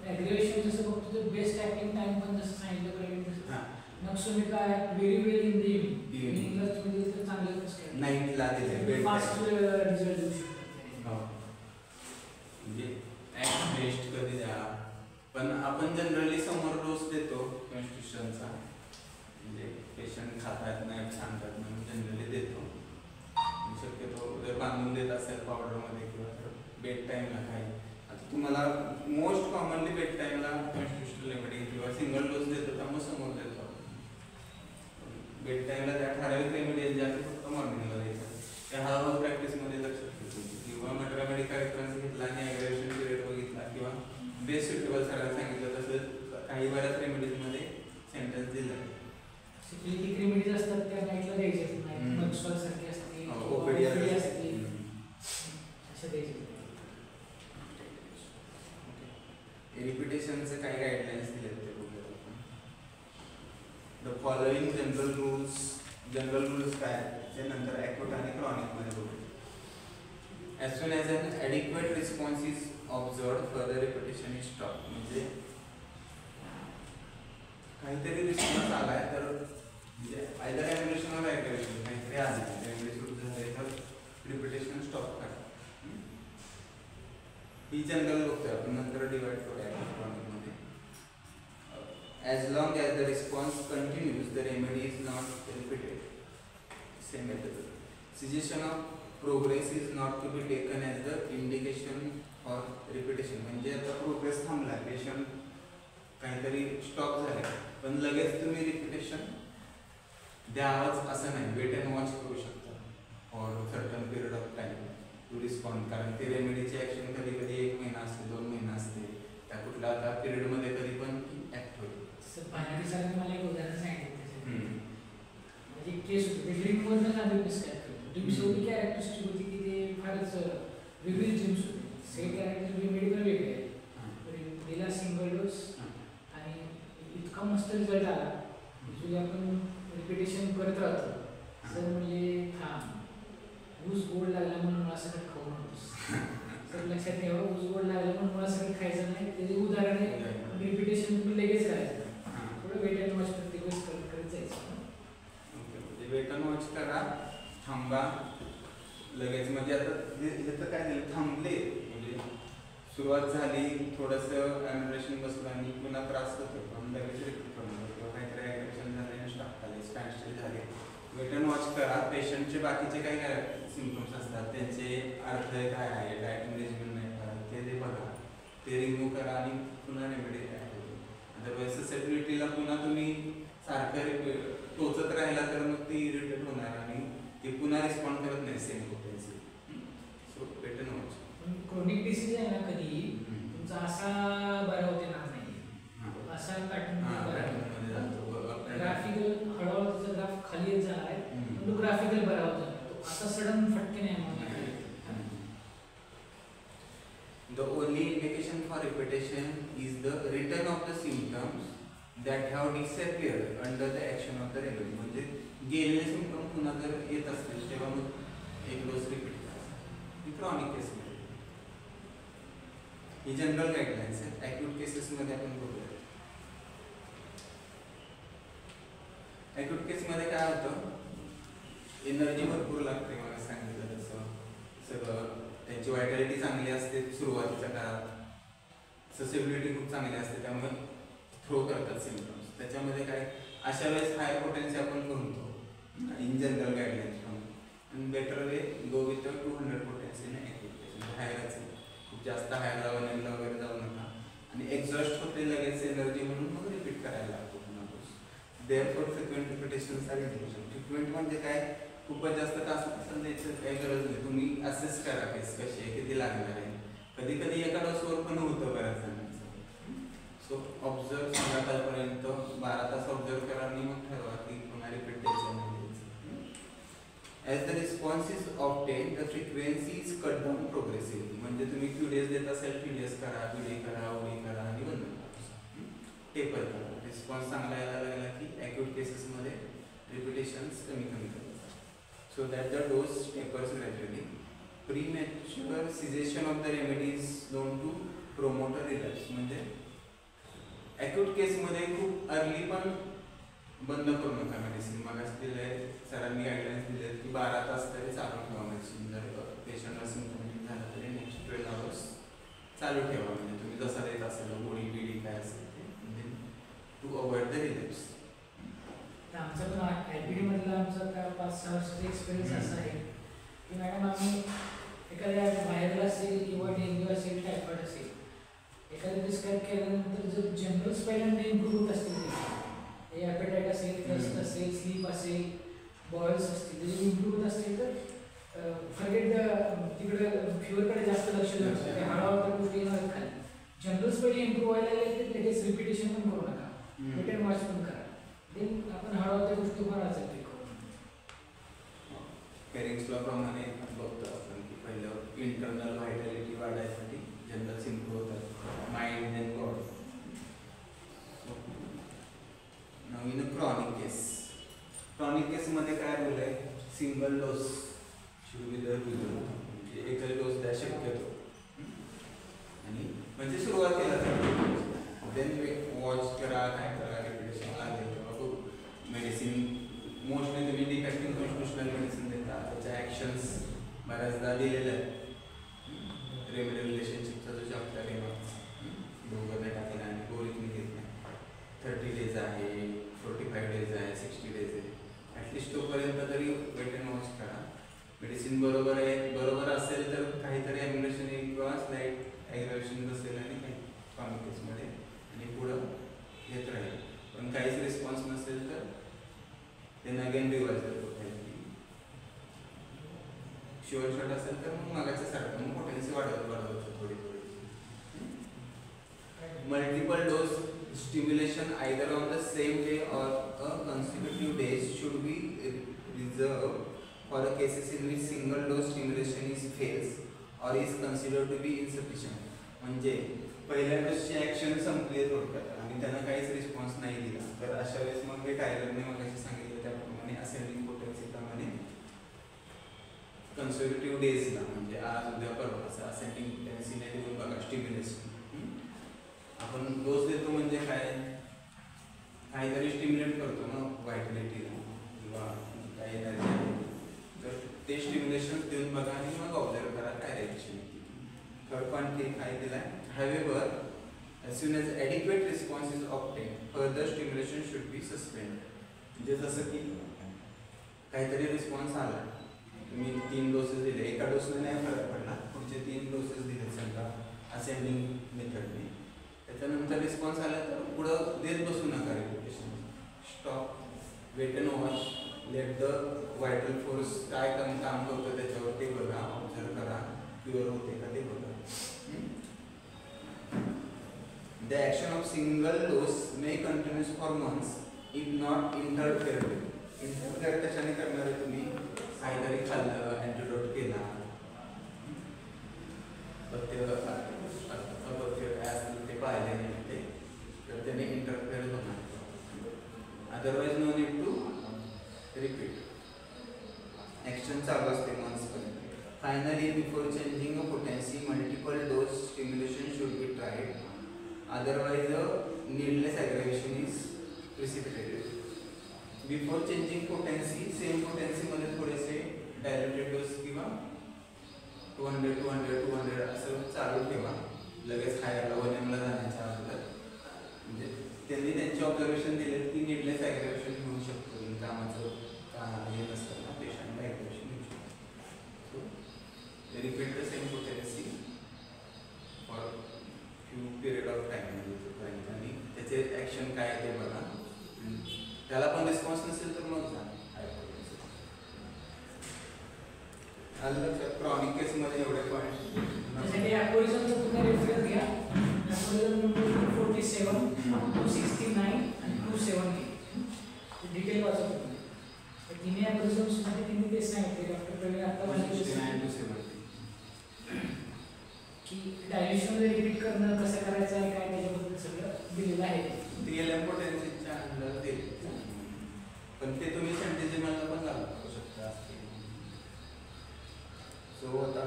ॲग्रेवेशन जसं बघतो तर बेस्ट ॲक्टिंग टाइम पण जसं सांगितलं प्रवीण तसं हां. Nux vomica very well in the Evening. इव्हिनिंगला तुम्ही दिलं तर चांगलं कसं नाईटला दिले फास्ट रिझल्ट देऊ शकतात. हो. म्हणजे ॲक्ट बेस्ट कधी द्या, पण आपण जनरली समोर डोस देतो कॉन्स्टिट्यूशनचा, म्हणजे पेशंट खातात नाही सांगतात म्हणून जनरली देतो. शक्यतो जर बांधून देत असेल पावडरमध्ये किंवा तर बेड टाईमला काही, आता तुम्हाला मोस्ट कॉमनली बेड टाईमला कॉन्स्टिट्यूशनल रेमेडी किंवा सिंगल डोस देतो त्यामुळे समोर देतो. बेड टाईमला त्या ठराविक रेमेडी ज्या फक्त मॉर्निंगला द्यायचं, त्या हळूहळू प्रॅक्टिसमध्ये लक्षात घेतो किंवा मेडिकल रेफरन्स घेतला आणि ॲग्रेवेशन पिरियड बघितला किंवा बेस्ट सुटेबल सरांना सांगितलं तसं काही बऱ्याच रेमेडीजमध्ये सेंटेन्स दिलं. सिक्युरिटी रेमेडीज असतात त्या नाईटला द्यायचे नाही, नक्सॉल सारखे असते ओपीडी असते असते. अशा द्यायचे. रिपिटेशनचे काही गाईडलाईन्स दिलेत ते बघूया आपण. द फॉलोइंग जनरल रूल्स काय ते नंतर ॲक्यूट आणि क्रॉनिकमध्ये बघूया. As soon as an adequate response is observed further repetition is stop. म्हणजे काहीतरी रिस्पॉन्स आलाय तर म्हणजे आयदर ॲम्युलेशन ऑर ॲग्रेवेशन काहीतरी आलं त्यामुळे सुरू झाले तर रिपिटेशन स्टॉप करा. ही जनरल बघतोय आपण, नंतर डिवाइड करूया क्रॉनिकमध्ये. As long as the response continues the remedy is not repeated. Same method. Cessation of progress is not to be taken as the indication for repetition. म्हणजे आता प्रोग्रेस थांबला, patient काहीतरी स्टॉप झाले पण लगेच तुम्ही रिपिटेशन द्यावंच असं नाही. वेट अँड वॉच करू शकता for certain period of time to respond. कारण ते रेमेडीची ॲक्शन कधी कधी 1 महिना असते, 2 महिना असते, त्या कुठल्या आता पिरियडमध्ये कधी पण ॲक्ट होईल. पाण्याची सरांनी मला एक उदाहरण सांगितलं. म्हणजे एक केस होती, ते ड्रिंकवरनं आम्ही प्रिस्क्राईब केलं. ड्रिंक्स एवढी कॅरेक्टरिस्टिक होती की ते फारच वेगळी ड्रिंक्स होती. सगळे कॅरेक्टर मेडिकल वेगळे आहेत. दिला सिंगल डोस आणि इतका मस्त रिझल्ट आला. युजली आपण रिपिटेशन करत राहतो सर, म्हणजे ऊस गोड लागला म्हणून मला सगळं खाऊ नकोस. तर लक्षात ठेवा, ऊस गोड लागला म्हणून मला सगळं खायचं नाही. त्याचे उदाहरण आहे. रिपिटेशन तुम्ही लगेच करायचं, थोडं वेट अँड वॉच प्रत्येक वेळेस करत जायचं. वेट अँड वॉच करा, थांबा लगेच. म्हणजे आता ह्याचं काय झालं, थांबले म्हणजे सुरुवात झाली, थोडंसं ॲम्युलेशन बसलं आणि पुन्हा त्रास होतो पण लगेच रिपीट करून किंवा काहीतरी ॲग्रेवेशन झाले आणि स्टॉप झाले, स्टँडस्टिल झाले. वेट अँड वॉच करा. पेशंटचे बाकीचे काही काय सिम्पटम्स असतात त्यांचे अर्थ काय आहे, डायटिंग रेजिमेंट नाही का ते बघा, ते रिमूव्ह करा आणि पुन्हा रेमेडी ॲड होतो. अदरवाईज ससेबिलिटीला पुन्हा तुम्ही सारखं टोचत राहिला तर मग ती इरिटेट होणार आणि ती पुन्हा रिस्पॉन्ड करत नाही same potency. So wait and watch. Chronic disease आहे ना, कधी तुमचा असा बरा होते ना नाही, असा पॅटर्न ग्राफिकल हळूहळू त्याचा ग्राफ खाली येत जाणार आहे पण तो ग्राफिकल बरा होत जाणार. तो असा सडन फटके नाही म्हणून. The only indication for repetition is the return of the symptoms that have disappeared under the action of the remedy. म्हणजे गेलेले सिम्पटम पुन्हा जर येत असतील तेव्हा मग एक डोस रिपीट करायचा. ही क्रॉनिक केसमध्ये ही जनरल गाईडलाईन्स आहेत. ॲक्यूट केसेसमध्ये आपण बघूया. ॲक्यूट केसमध्ये काय होतं, एनर्जी भरपूर लागते. मला सांगितलं तसं सगळं त्यांची व्हायटॅलिटी चांगली असते सुरुवातीच्या काळात, ससेबिलिटी खूप चांगली असते त्यामुळे थ्रो करतात सिम्पटम्स. त्याच्यामध्ये काय अशा वेळेस हायर पोटेन्सी आपण म्हणतो इन जनरल गाईडलाईन्स पण better way go with 200 potency नाही ॲक्यूट हायरच आहे. खूप जास्त हायर लेवलला वगैरे जाऊ नका आणि एक्झॉस्ट होते लगेच एनर्जी म्हणून मग रिपीट करायला लागतो पुन्हा डोस. Therefore frequent repetitions are indication. Frequent म्हणजे काय, खूपच जास्त तास द्यायचं काही गरज नाही. तुम्ही असेस करा केस कशी आहे, किती लागणार आहे. कधी कधी एका डोसवर पण होतं बऱ्याच जणांचं. सो ऑब्झर्व 16 तासापर्यंत 12 तास ऑब्झर्व करा आणि मग ठरवा की पुन्हा रिपीट द्यायचं नाही द्यायचं. As the response is obtain the frequency is cut down प्रोग्रेसिव्हली. म्हणजे तुम्ही QDS देत असेल TDS करा, BD करा, OD करा आणि बंद करा, टेपर करा. रिस्पॉन्स चांगला यायला लागला की ॲक्यूट केसेसमध्ये रिपिटेशन्स कमी कमी करा. So that the dose tapers gradually. Premature cessation of the remedy is known to promote a relapse. म्हणजे ॲक्यूट केसमध्ये खूप अर्ली पण बंद करू नका मेडिसिन. मग असं दिलं आहे सरांनी गाईडलाईन्स दिले आहेत की 12 तास तरी चालू ठेवा मेडिसिन. जर पेशंटला सिम्पटॅमिक झालं तरी नेक्स्ट 12 आवर्स चालू ठेवा. म्हणजे तुम्ही जसा देत असेल गोळी बिडी काय असेल ते म्हणजे टू अवॉइड द रिलॅप्स. आमचा पण आयपीडी मधला आमचा काय 5-6 वर्षाचा एक्सपिरियन्स असा आहे की मॅडम आम्ही एखाद्या व्हायरल असेल किंवा डेंग्यू असेल टायफॉइड असेल एखादं डिस्क्राईब केल्यानंतर जर जनरल्स पहिल्यांदा इम्प्रूव्ह होत असतील ते ॲपेटाईट असेल थ्रस्ट असेल स्लीप असेल बॉयल्स असतील जर इम्प्रूव्ह होत असतील तर फॉरगेट तिकडे फ्युअरकडे जास्त लक्ष देऊ नका. हळूहळू गोष्टी येणार खाली. जनरल्स पहिले इम्प्रूव्ह व्हायला लागले तर लगेच रिपिटेशन पण करू नका. रिटर्न वॉच पण करा. देन आपण हळूहळू त्या गोष्टी भरायचं ते करू. पेरिंग्स लॉ प्रमाणे बघतो आपण की पहिलं इंटरनल व्हायटॅलिटी वाढायसाठी जनरल्स इम्प्रूव्ह होतात mind and body. Naveen chronic case. Chronic केसमध्ये काय रूल आहे? Single dose should be the rule. म्हणजे एकच डोस द्या शक्यतो आणि म्हणजे सुरुवातीला देन वॉच करा काय करा रिपिटेशन लागेल तेव्हा मेडिसिन मोस्टली तुम्ही डिफेक्टिंग कॉन्स्टिट्युशनल मेडिसिन देता. त्याच्या ॲक्शन्स बऱ्याचदा दिलेल्या आहेत. रेमेडी रिलेशनशिपचा जो चॅप्टर आहे दोघं नाही टाकला आणि गोळी तुम्ही घेत नाही. 30 डेज आहे 45 डेज आहे 60 डेज आहे. ॲटलिस्ट तोपर्यंत तरी वेट अँड वॉच करा. मेडिसिन बरोबर आहे बरोबर असेल तर काहीतरी ॲम्युलेशन येईल किंवा स्लाईट ॲग्रेवेशन बसेल आणि काही क्रॉनिक केसमध्ये आणि पुढं येत राहील. पण काहीच रिस्पॉन्स नसेल तर त्यांना अगेन रिवाइज करतो. शुअर शॉट असेल तर मग मागाच्या सारखं मग पोटेन्सी वाढवतो थोडी थोडी. Multiple dose stimulation either on the same day और अ consecutive days should be reserved for the cases in which single dose stimulation is fails or is considered to be insufficient. म्हणजे पहिल्या डोसची ॲक्शन संपली आहे थोडक्यात आणि त्यांना काहीच रिस्पॉन्स नाही दिला तर अशा वेळेस मग हे टायलरने मगाशी सांगितलं त्याप्रमाणे असेंडिंग पोटेन्सीप्रमाणे कन्झर्वेटिव्ह डेजला म्हणजे आज उद्या परवा असं असेंडिंग पोटेन्सीने देऊन बघा स्टिम्युलेशन. आपण डोस देतो म्हणजे काय काहीतरी स्टिम्युलेट करतो ना व्हायटॅलिटीला किंवा काही एनर्जी तर ते स्टिम्युलेशन देऊन बघा आणि मग ऑब्झर्व करा काय रिएक्शन येते. थर्ड पॉईंट काय दिला आहे? However, as soon as adequate response is obtained, further stimulation should be suspended. म्हणजे जसं की काहीतरी रिस्पॉन्स आला तुम्ही 3 डोसेस दिले एका डोसने नाही फरक पडला पुढचे 3 डोसेस दिले समजा असेंडिंग मेथडने त्याच्यानंतर रिस्पॉन्स आला तर पुढं देत बसू नका repetition. Stop wait and watch let the vital force काय काम करतो त्याच्यावर ते बघा ऑब्झर्व करा क्युअर होते का ते बघा. The action of single dose may continue for months if not interfered with. Interfere कशाने करणार आहे तुम्ही? काहीतरी खाल्लं अँटीडोट केला पथ्य काय असेल ते पाहिले नाही ते तर त्याने इंटरफेअर होणार. Otherwise no need to repeat. Action चालू असते मंथ्सपर्यंत. Finally, before changing a potency, multiple dose stimulation should be tried. Otherwise, a needless aggravation is precipitated. Before changing potency, same potency मध्ये थोडेसे diluted dose किंवा 200 असं चालू ठेवा. लगेच हायरला 1 ला जाण्याच्या अगोदर म्हणजे त्यांनी त्यांचे ऑब्झर्वेशन दिले की needless aggravation होऊ शकतो. कामाचं हे नसतं ना पेशंटला aggravation होऊ शकतो. So repeat the same potency for few period of time म्हणजे आणि त्याचे ॲक्शन काय ते बघा. त्याला पण रिस्पॉन्स नसेल तर मग जा क्रॉनिक केसमध्ये एवढे पॉईंट. त्यासाठी अपोरिझमचा तुम्ही रेफरन्स घ्या. अपोरिझम नंबर 47 269 आणि 270 डिटेल वाचा तुम्ही. तिन्ही अपोरिझम्स मध्ये तिन्ही तेच सांगितले डॉक्टर प्रवीण आता की डायल्युशन रिपीट करणं कसं करायचं आहे काय त्याच्याबद्दल सगळं दिलेलं आहे. रिअल पोटेन्सीच्या अंडर ते पण ते तुम्ही सेंटेजिमलला पण लागू करू शकता. सो आता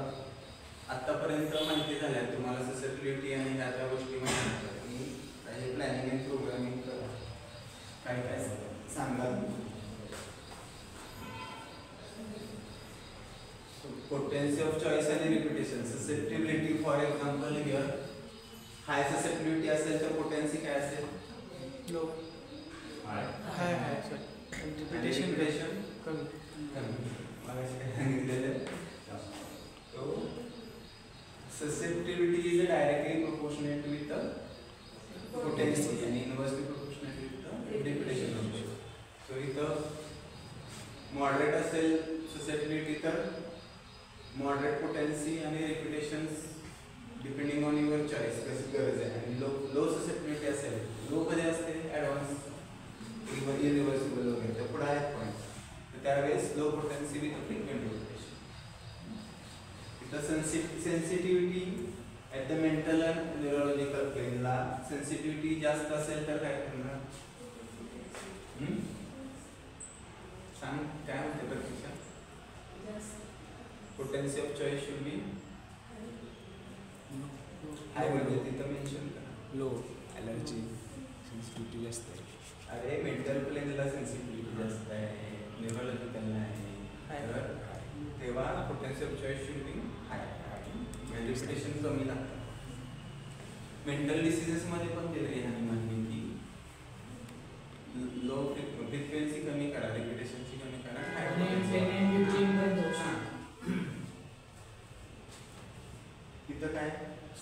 आतापर्यंत माहिती झाल्या तुम्हाला ससेप्टिबिलिटी आणि ह्या त्या गोष्टी माहिती आहेत की काही प्लॅनिंग अँड प्रोग्रामिंग करा. काय काय सांगा. पोटेन्सी ऑफ चॉईस आणि repetition. Susceptibility for example here high susceptibility असेल तर पोटेन्सी काय असेल? लो. हाय. हाय हाय सर. रिपिटेशन कमी. मगाशी काय सांगितलेलं. So susceptibility is directly proportionate with the potency and inversely proportionate with the repetition ratio. So इथं moderate असेल susceptibility तर moderate potency आणि repetitions depending on your choice कशी गरज आहे. आणि low susceptibility असेल, low कधी असते advanced irreversible वगैरे तर पुढे आहेत पॉईंट. तर त्यावेळेस low potency with frequent repetition. The sensitivity at the mental and neurological plane ला sensitivity जास्त असेल तर काय करणार? सांग काय म्हणते प्रतीक्षा? Potency of choice should be high म्हणजे तिथं मेन्शन करा. लो. ॲलर्जी सेन्सिटिव्हिटी जास्त आहे. अरे मेंटल प्लेनला सेन्सिटिव्हिटी जास्त आहे, न्यूरोलॉजिकल नाही. तर तेव्हा potential of choice should be high. Repetition कमी लागतं. मेंटल डिसीजेस मध्ये पण दिले ह्यांनी माहिती की लो फ्रिक्वेन्सी कमी करा, रिपिटेशनची कमी करा. तिथं काय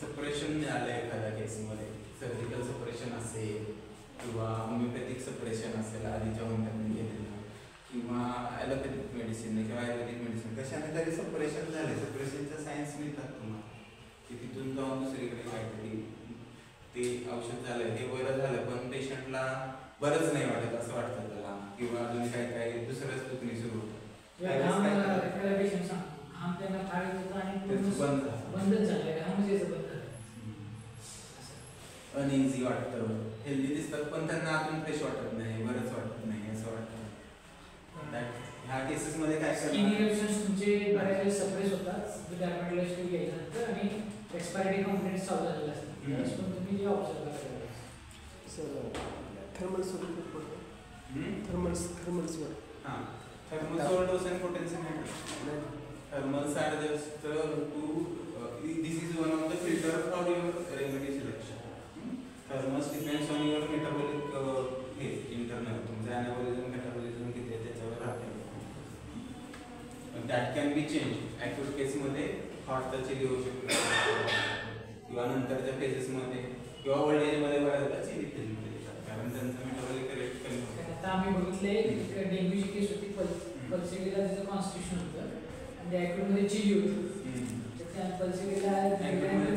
सेपरेशन मिळालं एखाद्या केसमध्ये, सर्जिकल सेपरेशन असेल किंवा होमिओपॅथिक सेपरेशन असेल आधीच्या होमिओपॅथी घेतलेलं किंवा ॲलोपॅथिक मेडिसिन किंवा आयुर्वेदिक मेडिसिन कशाने तरी सेपरेशन झाले. सेपरेशनचं सायन्स मिळतात तुम्हाला की तिथून जाऊन दुसरीकडे काहीतरी ते औषध झालं हे बरं झालं पण पेशंटला बरंच नाही वाटत असं वाटतं त्याला किंवा अजून काही काही दुसरंच दुखणी सुरू होतं. अनइझी वाटतं, हेल्दी दिसतात पण त्यांना आतून फ्रेश वाटत नाही, बरंच वाटत नाही असं वाटतं. ह्या केसेसमध्ये काय करतात तुमचे बऱ्याच वेळेस सप्रेस होतात डर्मॅटोलॉजिस्ट घ्यायच्यानंतर आणि एक्सपायरी कंप्लेंट चालू झालेलं असतं. पण तुम्ही जे ऑब्झर्व करायला सर थर्मल सोल्यूट पडतो. थर्मल्सवर हां thermal salt dose and potency matter. Thermals are just to this is one of the filter for your remedy selection. Thermals depends on your metabolic हे इंटरनल तुमचं ॲनाबॉलिझम मेटाबॉलिझम किती आहे त्याच्यावर राहते. That can be change. Acute केसमध्ये hot chilly होऊ शकतो किंवा नंतरच्या फेजेसमध्ये किंवा ओल्ड एजमध्ये बऱ्याचदा चिली फेजमध्ये येतात कारण त्यांचं मेटाबॉलिक रेट कमी होतं. आता आम्ही बघितले डेंग्यूची केस होती, पल्सिटीला तिचं कॉन्स्टिट्यूशन होतं आणि ॲक्यूटमध्ये चिली होती. त्या पल्सिटीला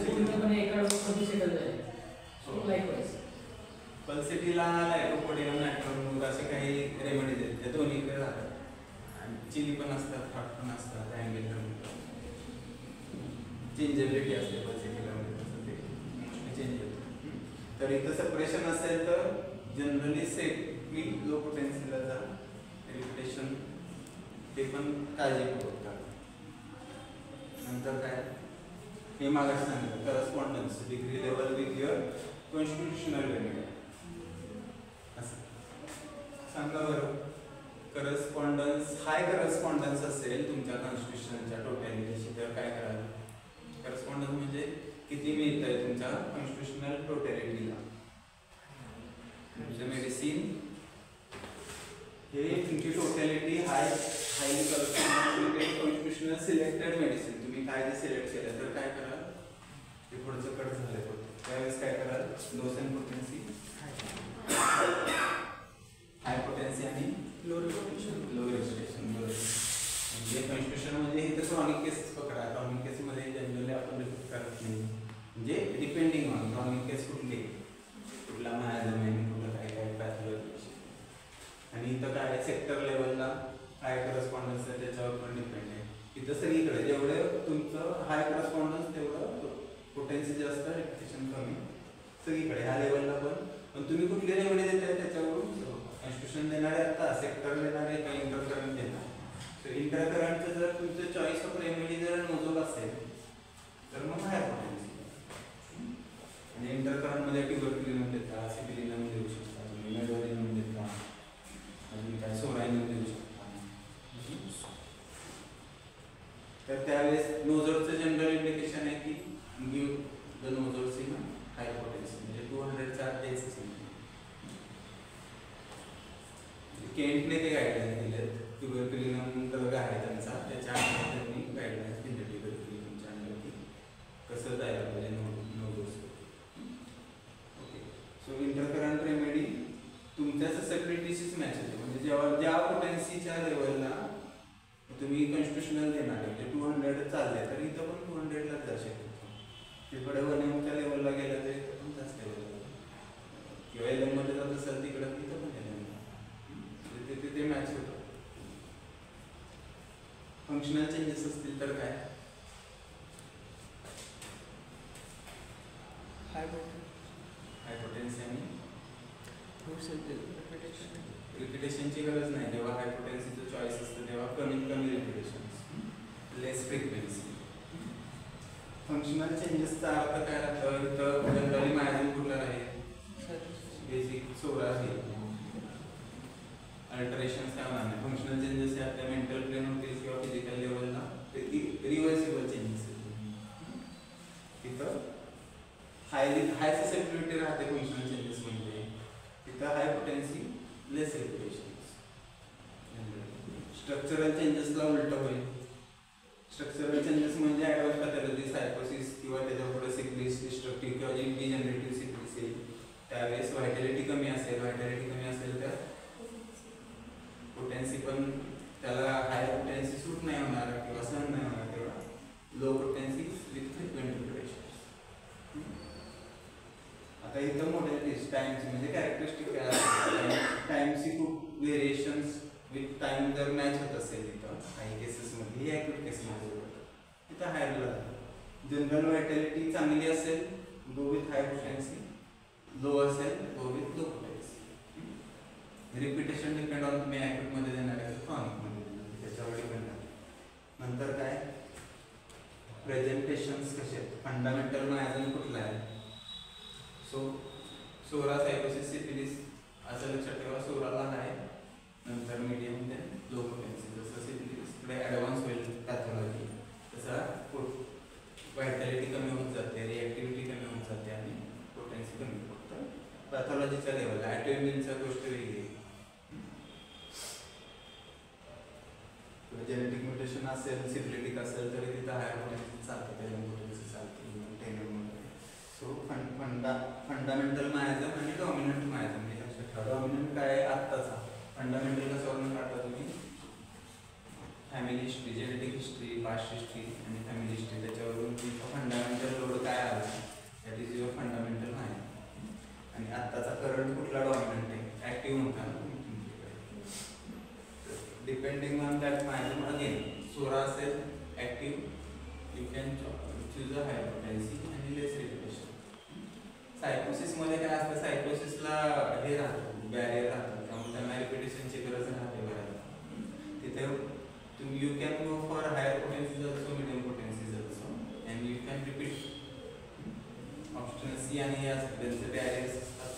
पूर्णपणे एका डोसमध्ये सेटल झाले. लाईकवाईज पल्सिटीला लायकोपोडियम नायट्रोमूर असे काही रेमेडीज आहेत त्या दोन्हीकडे राहतात आणि चिली पण असतात, हॉट पण असतात, अँगल चेंजेबिलिटी असते पल्सिटीला तसं ते मोस्टली चेंज होतं. तर इथं सेपरेशन असेल तर जनरली सेफली लो पोटेन्शियलला जा. रिपिटेशन ते पण काळजीपूर्वक करा. नंतर काय हे मागास सांगितलं correspondence degree level with your constitutional remedy असं सांगा बरं. करस्पॉन्डन्स हाय करस्पॉन्डन्स असेल तुमच्या कॉन्स्टिट्यूशनच्या टोटॅलिटीशी तर काय कराल? करस्पॉन्डन्स म्हणजे किती मिळत आहे तुमच्या कॉन्स्टिट्यूशनल टोटॅलिटीला. तुमचं मेडिसिन हे तुमची totality highly constitutional selected medicine तुम्ही काय जे सिलेक्ट केलं तर काय कराल ते पुढचं कट झालं होतं त्यावेळेस काय कराल dose and potency high potency आणि लो रिपिटेशन बरोबर. म्हणजे कॉन्स्टिट्यूशन म्हणजे इथं क्रॉनिक केसेस पकडा. क्रॉनिक केसमध्ये जनरली आपण रिपीट करत नाही म्हणजे डिपेंडिंग ऑन क्रॉनिक केस कुठला मायाजम आहे कुठलं काय काय पॅथॉलॉजी आणि इथं काय सेक्टर लेवलला हाय करस्पॉन्डन्स आहे त्याच्यावर पण डिपेंड आहे. इथं सगळीकडे जेवढं तुमचं हाय करस्पॉन्डन्स तेवढं पोटेन्सी जास्त रिपिटेशन कमी सगळीकडे ह्या लेवलला पण रिपिटेशनची गरज नाही. जेव्हा हायपोटेन्सीचं चॉईस असतं तेव्हा कमीत कमी रिपिटेशन, लेस फ्रिक्वेन्सी. फंक्शनल चेंजेसचा अर्थ काय राहतं? इथं जनरली मायझन कुठलं आहे? बेसिक 16 आहे. अल्टरेशन्स काय होणार नाही. फंक्शनल चेंजेस हे आपल्या मेंटल प्लेन होतील किंवा फिजिकल लेवलला रिव्हर्सिबल चेंजेस तिथं हाय ससेप्टिबिलिटी राहते. फंक्शनल चेंजेस म्हणजे तिथं हाय पोटेन्सी, लेस रिपिटेशन्स. स्ट्रक्चरल चेंजेसला उलट होईल. स्ट्रक्चरल चेंजेस म्हणजे ॲडव्हान्स पॅथॉलॉजी, सायकोसिस किंवा त्याच्या पुढे सिक्लिस, डिस्ट्रक्टिव्ह किंवा जी डिजनरेटिव्ह सिक्लिस येईल त्यावेळेस व्हायटॅलिटी कमी असेल. व्हायटॅलिटी कमी असेल तर पोटेन्सी पण त्याला हाय पोटेन्सी सूट नाही होणार किंवा सहन नाही होणार, तेव्हा low potency with frequent repetitions. आता इथं मॉडेलिटीज टाइमची म्हणजे कॅरेक्टरिस्टिक काय असते? टाइमची खूप व्हेरिएशन्स विथ टाइम जर मॅच होत असेल तिथं काही केसेसमध्ये, ही ॲक्यूट केसमध्ये होतं तिथं हायरला. जनरल व्हायटॅलिटी चांगली असेल go with high potency, low असेल go with low potency. Repetition depend on तुम्ही ॲक्यूटमध्ये देणार आहे क्रॉनिकमध्ये, त्याच्यावर डिपेंड आहे. नंतर काय प्रेझेंटेशन्स कसे आहेत? फंडामेंटल मायझन कुठला आहे? सोरा, सायकोसिस, सिफिलिस असं लक्षात ठेवा. सोराला आहे, नंतर मीडियम ते लो पोटेन्सी. जसं सिफिलिसकडे ॲडव्हान्स होईल पॅथॉलॉजी तसा व्हायटॅलिटी कमी होत जाते, रिॲक्टिव्हिटी कमी होत जाते आणि पोटेन्सी कमी होतं. पॅथॉलॉजीच्या लेवलला ॲटोइम्युनचा गोष्ट वेगळी. जेनेटिक म्युटेशन असेल, सिफिलिटिक असेल तरी तिथं हायर पोटेन्सी चालते, त्याच्या पोटेन्सी चालते टेनमध्ये. सो फंडामेंटल मायझन आणि डॉमिनंट मायझन हे लक्षात ठेवा. डॉमिनंट काय आहे? आत्ताचा. फंडामेंटल कशावरून काढता तुम्ही? Family history, genetic history, past history आणि फॅमिली हिस्ट्री, त्याच्यावरून तुमचा फंडामेंटल लोड काय आला दॅट इज युअर फंडामेंटल मायझन. आणि आत्ताचा करंट कुठला डॉमिनंट आहे? ॲक्टिव्ह होता ना डिपेंडिंग ऑन दॅट मायझन. अगेन सोरा असेल active, you can choose a high potency आणि लेस रिपिटेशन. सायकोसिसमध्ये काय असतं? सायकोसिसला हे राहतं, बॅरियर राहतं, त्यामुळे त्यांना रिपिटेशनची गरज राहते बऱ्याच. तिथे तुम्ही you can go for higher potencies also, medium potencies also, and you can repeat. ऑप्शनसी आणि हे असतं त्यांचे बॅरियर्स असतात,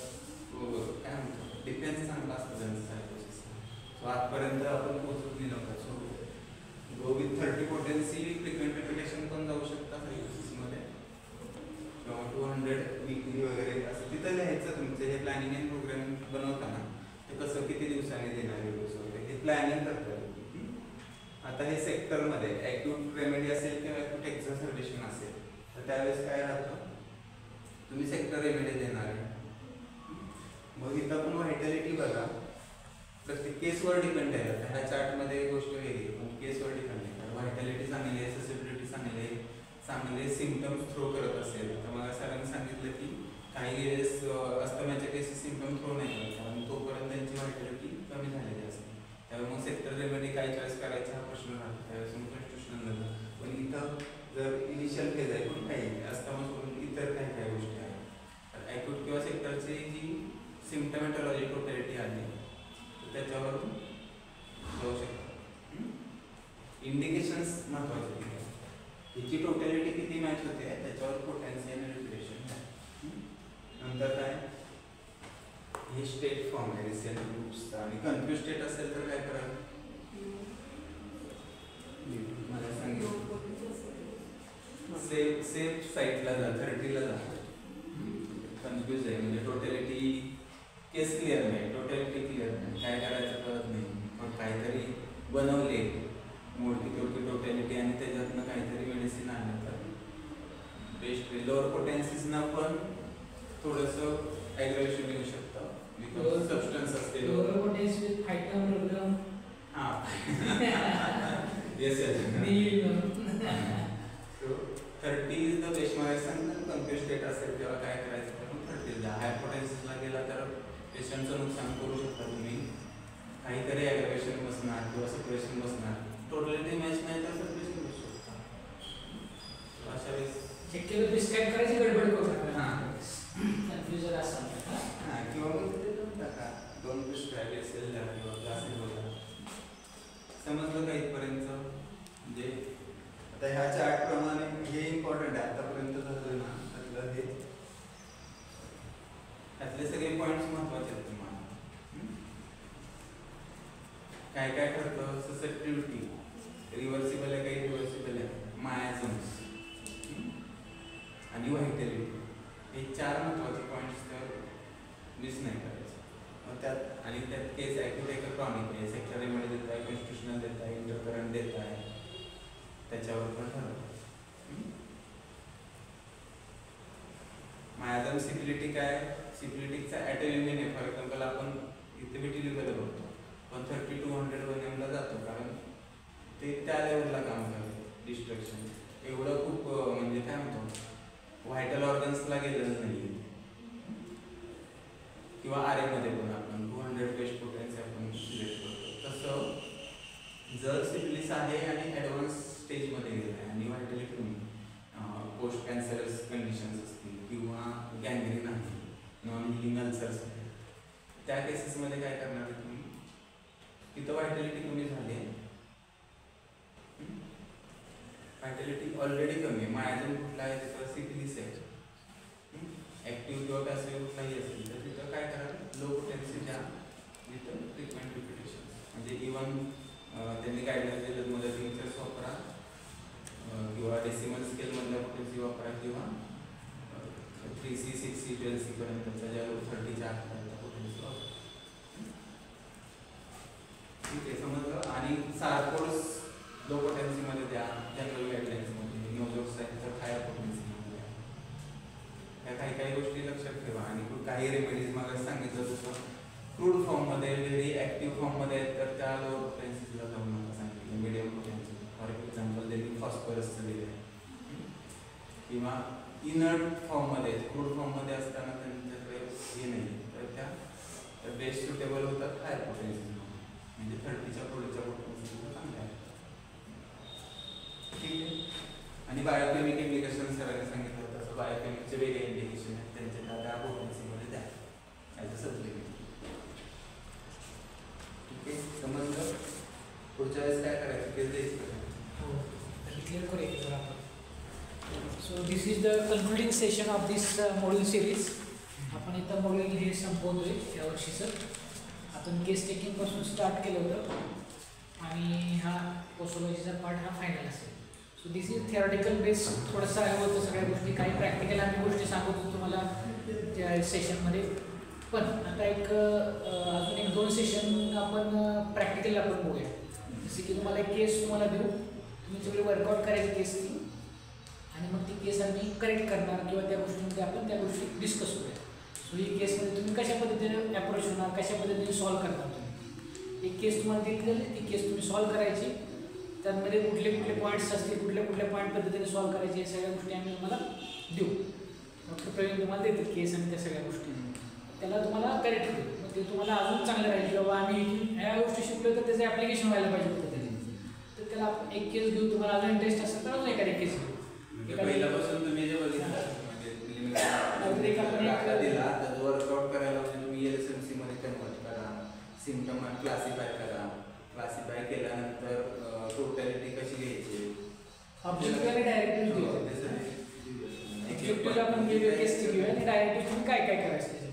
काय म्हणतो डिफेन्स चांगला असतं त्यांचं सायकोसिस. सो आजपर्यंत आपण पोहोचत नाही नव्हतं. So go with 30 potency, frequent repetition पण जाऊ शकता सायकोसिसमध्ये किंवा 200 वीकली वगैरे असं तिथं लिहायचं. तुमचं हे प्लॅनिंग अँड प्रोग्राम बनवताना ते कसं किती दिवसांनी देणार व्हिडिओज वगैरे हे प्लॅनिंग करतात. आता हे सेक्टरमध्ये ॲक्यूट रेमेडी असेल किंवा ॲक्यूट एक्झर्सर्वेशन असेल तर त्यावेळेस काय राहतं? तुम्ही सेक्टर रेमेडी देणार आहे. मग इथं पण व्हायटॅलिटी बघा, प्रत्येक केसवर डिपेंड आहे. आता ह्या चार्टमध्ये गोष्ट वेगळी पण केसवर डिपेंड आहे. व्हायटॅलिटी चांगली आहे, ससेबिलिटी चांगली आहे, चांगले सिम्पटम्स थ्रो करत असेल तर मला सरांनी सांगितलं की काही वेळेस अस्थमाच्या केसेस सिम्पटम थ्रो नाही करत कारण तोपर्यंत त्यांची व्हायटॅलिटी कमी झालेली असते. त्यामुळे मग सेक्टर रेमेडी काय चॉईस करायचा हा प्रश्न राहतो. त्यावेळेस मग कन्फ्युजन झालं. पण इथं जर इनिशियल फेज आहे पण काही अस्थमा सोडून इतर काही काही गोष्टी आहेत तर ॲक्यूट किंवा सेक्टरची जी सिम्पटमॅटॉलॉजी टोटॅलिटी आली तर त्याच्यावरून जाऊ शकतो. इंडिकेशन्स महत्त्वाचे. हिची टोटॅलिटी किती मॅच होते त्याच्यावर पोटेन्सी आणि रिपिटेशन. नंतर काय हे स्टेट फॉर्म आहे रिसेंट ग्रुप्सचा आणि कन्फ्यूज स्टेट असेल तर काय करा मला सांगितलं सेफ साईटला जा, 30ला जा. कन्फ्यूज आहे म्हणजे टोटॅलिटी केस क्लिअर नाही, टोटॅलिटी क्लिअर नाही, काय करायचं कळत नाही. पण काहीतरी बनवले मोठी टोटॅलिटी आणि त्याच्यातनं काहीतरी मेडिसिन आणलं तर बेस्ट. लोअर पोटेन्सीजना पण थोडंसं ॲग्रेवेशन येऊ शकतं बिकॉज सबस्टन्स असते. लोअर पोटेन्सी विथ हायटम रुगम. हां yes yes. So 30 is the best. मला सांगितलं कन्फ्यूज स्टेट असेल तेव्हा काय करायचं तर 30 द्या. हाय पोटेन्सीला गेला तर पेशंटचं नुकसान करू शकता तुम्ही. काहीतरी ॲग्रेवेशन बसणार किंवा सप्रेशन बसणार. टोटॅलिटी मॅच नाही तर सप्रेशन बसू शकता. अशा वेळेस शक्यतो प्रिस्क्राईब करायची गडबड करू नका. हां कन्फ्युजन असाल हां किंवा मग ते देऊन टाका. आतापर्यंत झालं ना त्यातलं हे त्यातले सगळे पॉईंट्स महत्वाचे आहेत तुम्हाला. काय काय ठरतं, ससेप्टिव्हिटी, रिव्हर्सिबल आहे काही रिव्हर्सिबल आहे, मायाझम्स आणि व्हायटॅलिटी, हे 4 महत्वाचे पॉईंट्स तर मिस नाही करायचे. मग त्यात आणि त्यात केस ॲक्यूट आहे का क्रॉनिक आहे, सेक्टर रेमेडी देत आहे, कॉन्स्टिट्युशनल देत आहे, इंटरकरंट देत आहे, त्याच्यावर पण ठरवतं. मायाझम सिफिलिटिक आहे, सिफिलिटिकचा ॲटोइम्युन आहे. फॉर एक्झाम्पल आपण इथे विटिलिगोला बघतो पण 30 to 100 1mला जातो, कारण ते त्या लेवलला काम करतं. डिस्ट्रक्शन एवढं खूप म्हणजे काय म्हणतो व्हायटल ऑर्गन्सला गेलेलं नाही. किंवा आरएमध्ये पण आपण 200 पेस्ट पोटेन्सी आपण सिलेक्ट करतो. तसं जर सिफिलिस आहे आणि ॲडव्हान्स स्टेजमध्ये गेलं आहे आणि व्हायटॅलिटी पोस्ट कॅन्सरस कंडिशन्स असतील किंवा गँग्रीन आहे, नॉन हिलिंग अल्सर्स आहे, त्या केसेसमध्ये काय करणार आहे तुम्ही, तिथं व्हायटॅलिटी कमी झाली आहे, व्हायटॅलिटी ऑलरेडी कमी आहे, मायाझम कुठला आहे तिथं सिफिलिस आहे, ॲक्टिव्ह किंवा पॅसिव्ह कुठलाही असेल तर तिथं काय करा, लो पोटेन्सी द्या विथ ट्रीटमेंट रिपिटेशन. म्हणजे इव्हन त्यांनी गाईडलाईन्स दिलं मध्ये टिंचर्स वापरा किंवा डेसिमल स्केलमधल्या पोटेन्सी वापरा किंवा 3C 6C 12C पर्यंतच्या ज्या 30च्या आतपर्यंत पोटेन्सी वापरा. ठीक आहे, समजलं. आणि सारकोड्स लो पोटेन्सीमध्ये द्या, जनरल गाईडलाईन्समध्ये, नोझोक्साईड तर हायर पोटेन्सीमध्ये द्या. ह्या काही काही गोष्टी लक्षात ठेवा. आणि काही रेमेडीज मला सांगितलं तसं क्रूड फॉर्ममध्ये, व्हेरी ॲक्टिव्ह फॉर्ममध्ये आहेत तर त्या लो पोटेन्सीजला जाऊ नका सांगितलं. मिडियम पोटेन्सी फॉर एक्झाम्पल त्यांनी फॉस्फरसचं दिलं आहे. किंवा इनर्ट फॉर्ममध्ये, क्रूड फॉर्ममध्ये असताना त्यांच्याकडे हे नाही तर त्या बेस्ट सुटेबल होतात हायर पोटेन्सी, म्हणजे 30च्या पुढच्या पोटेन्सीला चांगल्या आहे. ठीक आहे. आणि बायोकेमिक इंडिकेशन सरांनी सांगितलं तसं बायोकेमिकचे वेगळे इंडिकेशन आहेत, त्यांच्या त्या पोटेन्सीमध्ये द्या ॲज अ सप्लिमेंट. ठीक आहे, समजलं. पुढच्या वेळेस काय करायचं केस द्यायचं हो, क्लिअर करूया जर आपण. So this is the concluding session of this module series. आपण इथं मॉड्यूल हे संपवतोय यावर्षीचं. आपण केस टेकिंगपासून स्टार्ट केलं होतं आणि हा पोसोलॉजीचा पार्ट हा फायनल असेल. So this is theoretical base थोडंसं आहे होतं सगळ्या गोष्टी, काही प्रॅक्टिकल आम्ही गोष्टी सांगत होतो तुम्हाला त्या सेशनमध्ये. पण आता अजून 1-2 सेशन आपण प्रॅक्टिकल आपण बघूया. जसे की तुम्हाला एक केस तुम्हाला देऊ, तुम्ही सगळे वर्कआउट करायची केसची आणि मग ती केस आम्ही करेक्ट करणार किंवा त्या गोष्टींमध्ये आपण त्या गोष्टी डिस्कस करूया. सो ही केसमध्ये तुम्ही कशा पद्धतीने अप्रोच होणार, कशा पद्धतीने सॉल्व्ह करणार. तुम्ही एक केस तुम्हाला दिलेली, ती केस तुम्ही सॉल्व्ह करायची, त्यामध्ये कुठले कुठले पॉईंट्स असतील, कुठल्या पॉईंट पद्धतीने सॉल्व्ह करायचे, या सगळ्या गोष्टी आम्ही तुम्हाला देऊ. डॉक्टर प्रवीण तुम्हाला देतील केस आणि त्या सगळ्या गोष्टी, त्याला तुम्हाला करेक्ट करू. मग ते तुम्हाला अजून चांगलं राहील की बाबा आम्ही ह्या गोष्टी शिकलो तर त्याचं ॲप्लिकेशन व्हायला पाहिजे पद्धतीने. तर त्याला आपण एक केस घेऊ, तुम्हाला अजून इंटरेस्ट असेल तर अजून एखादी केस घेऊ. पहिल्यापासून तुम्ही जे बघितलं दिला तर वर्कआउट करायला म्हणजे तुम्ही LSMC मध्ये कन्वर्ट करा, सिम्पटम क्लासिफाय करा, क्लासिफाय केल्यानंतर टोटॅलिटी कशी घ्यायची, ऑब्जेक्टिव्ह आणि डायरेक्टिव्ह घेऊ. ऑब्जेक्टिव्ह आपण केस घेऊया आणि डायरेक्टिव्ह तुम्ही काय काय करायचं.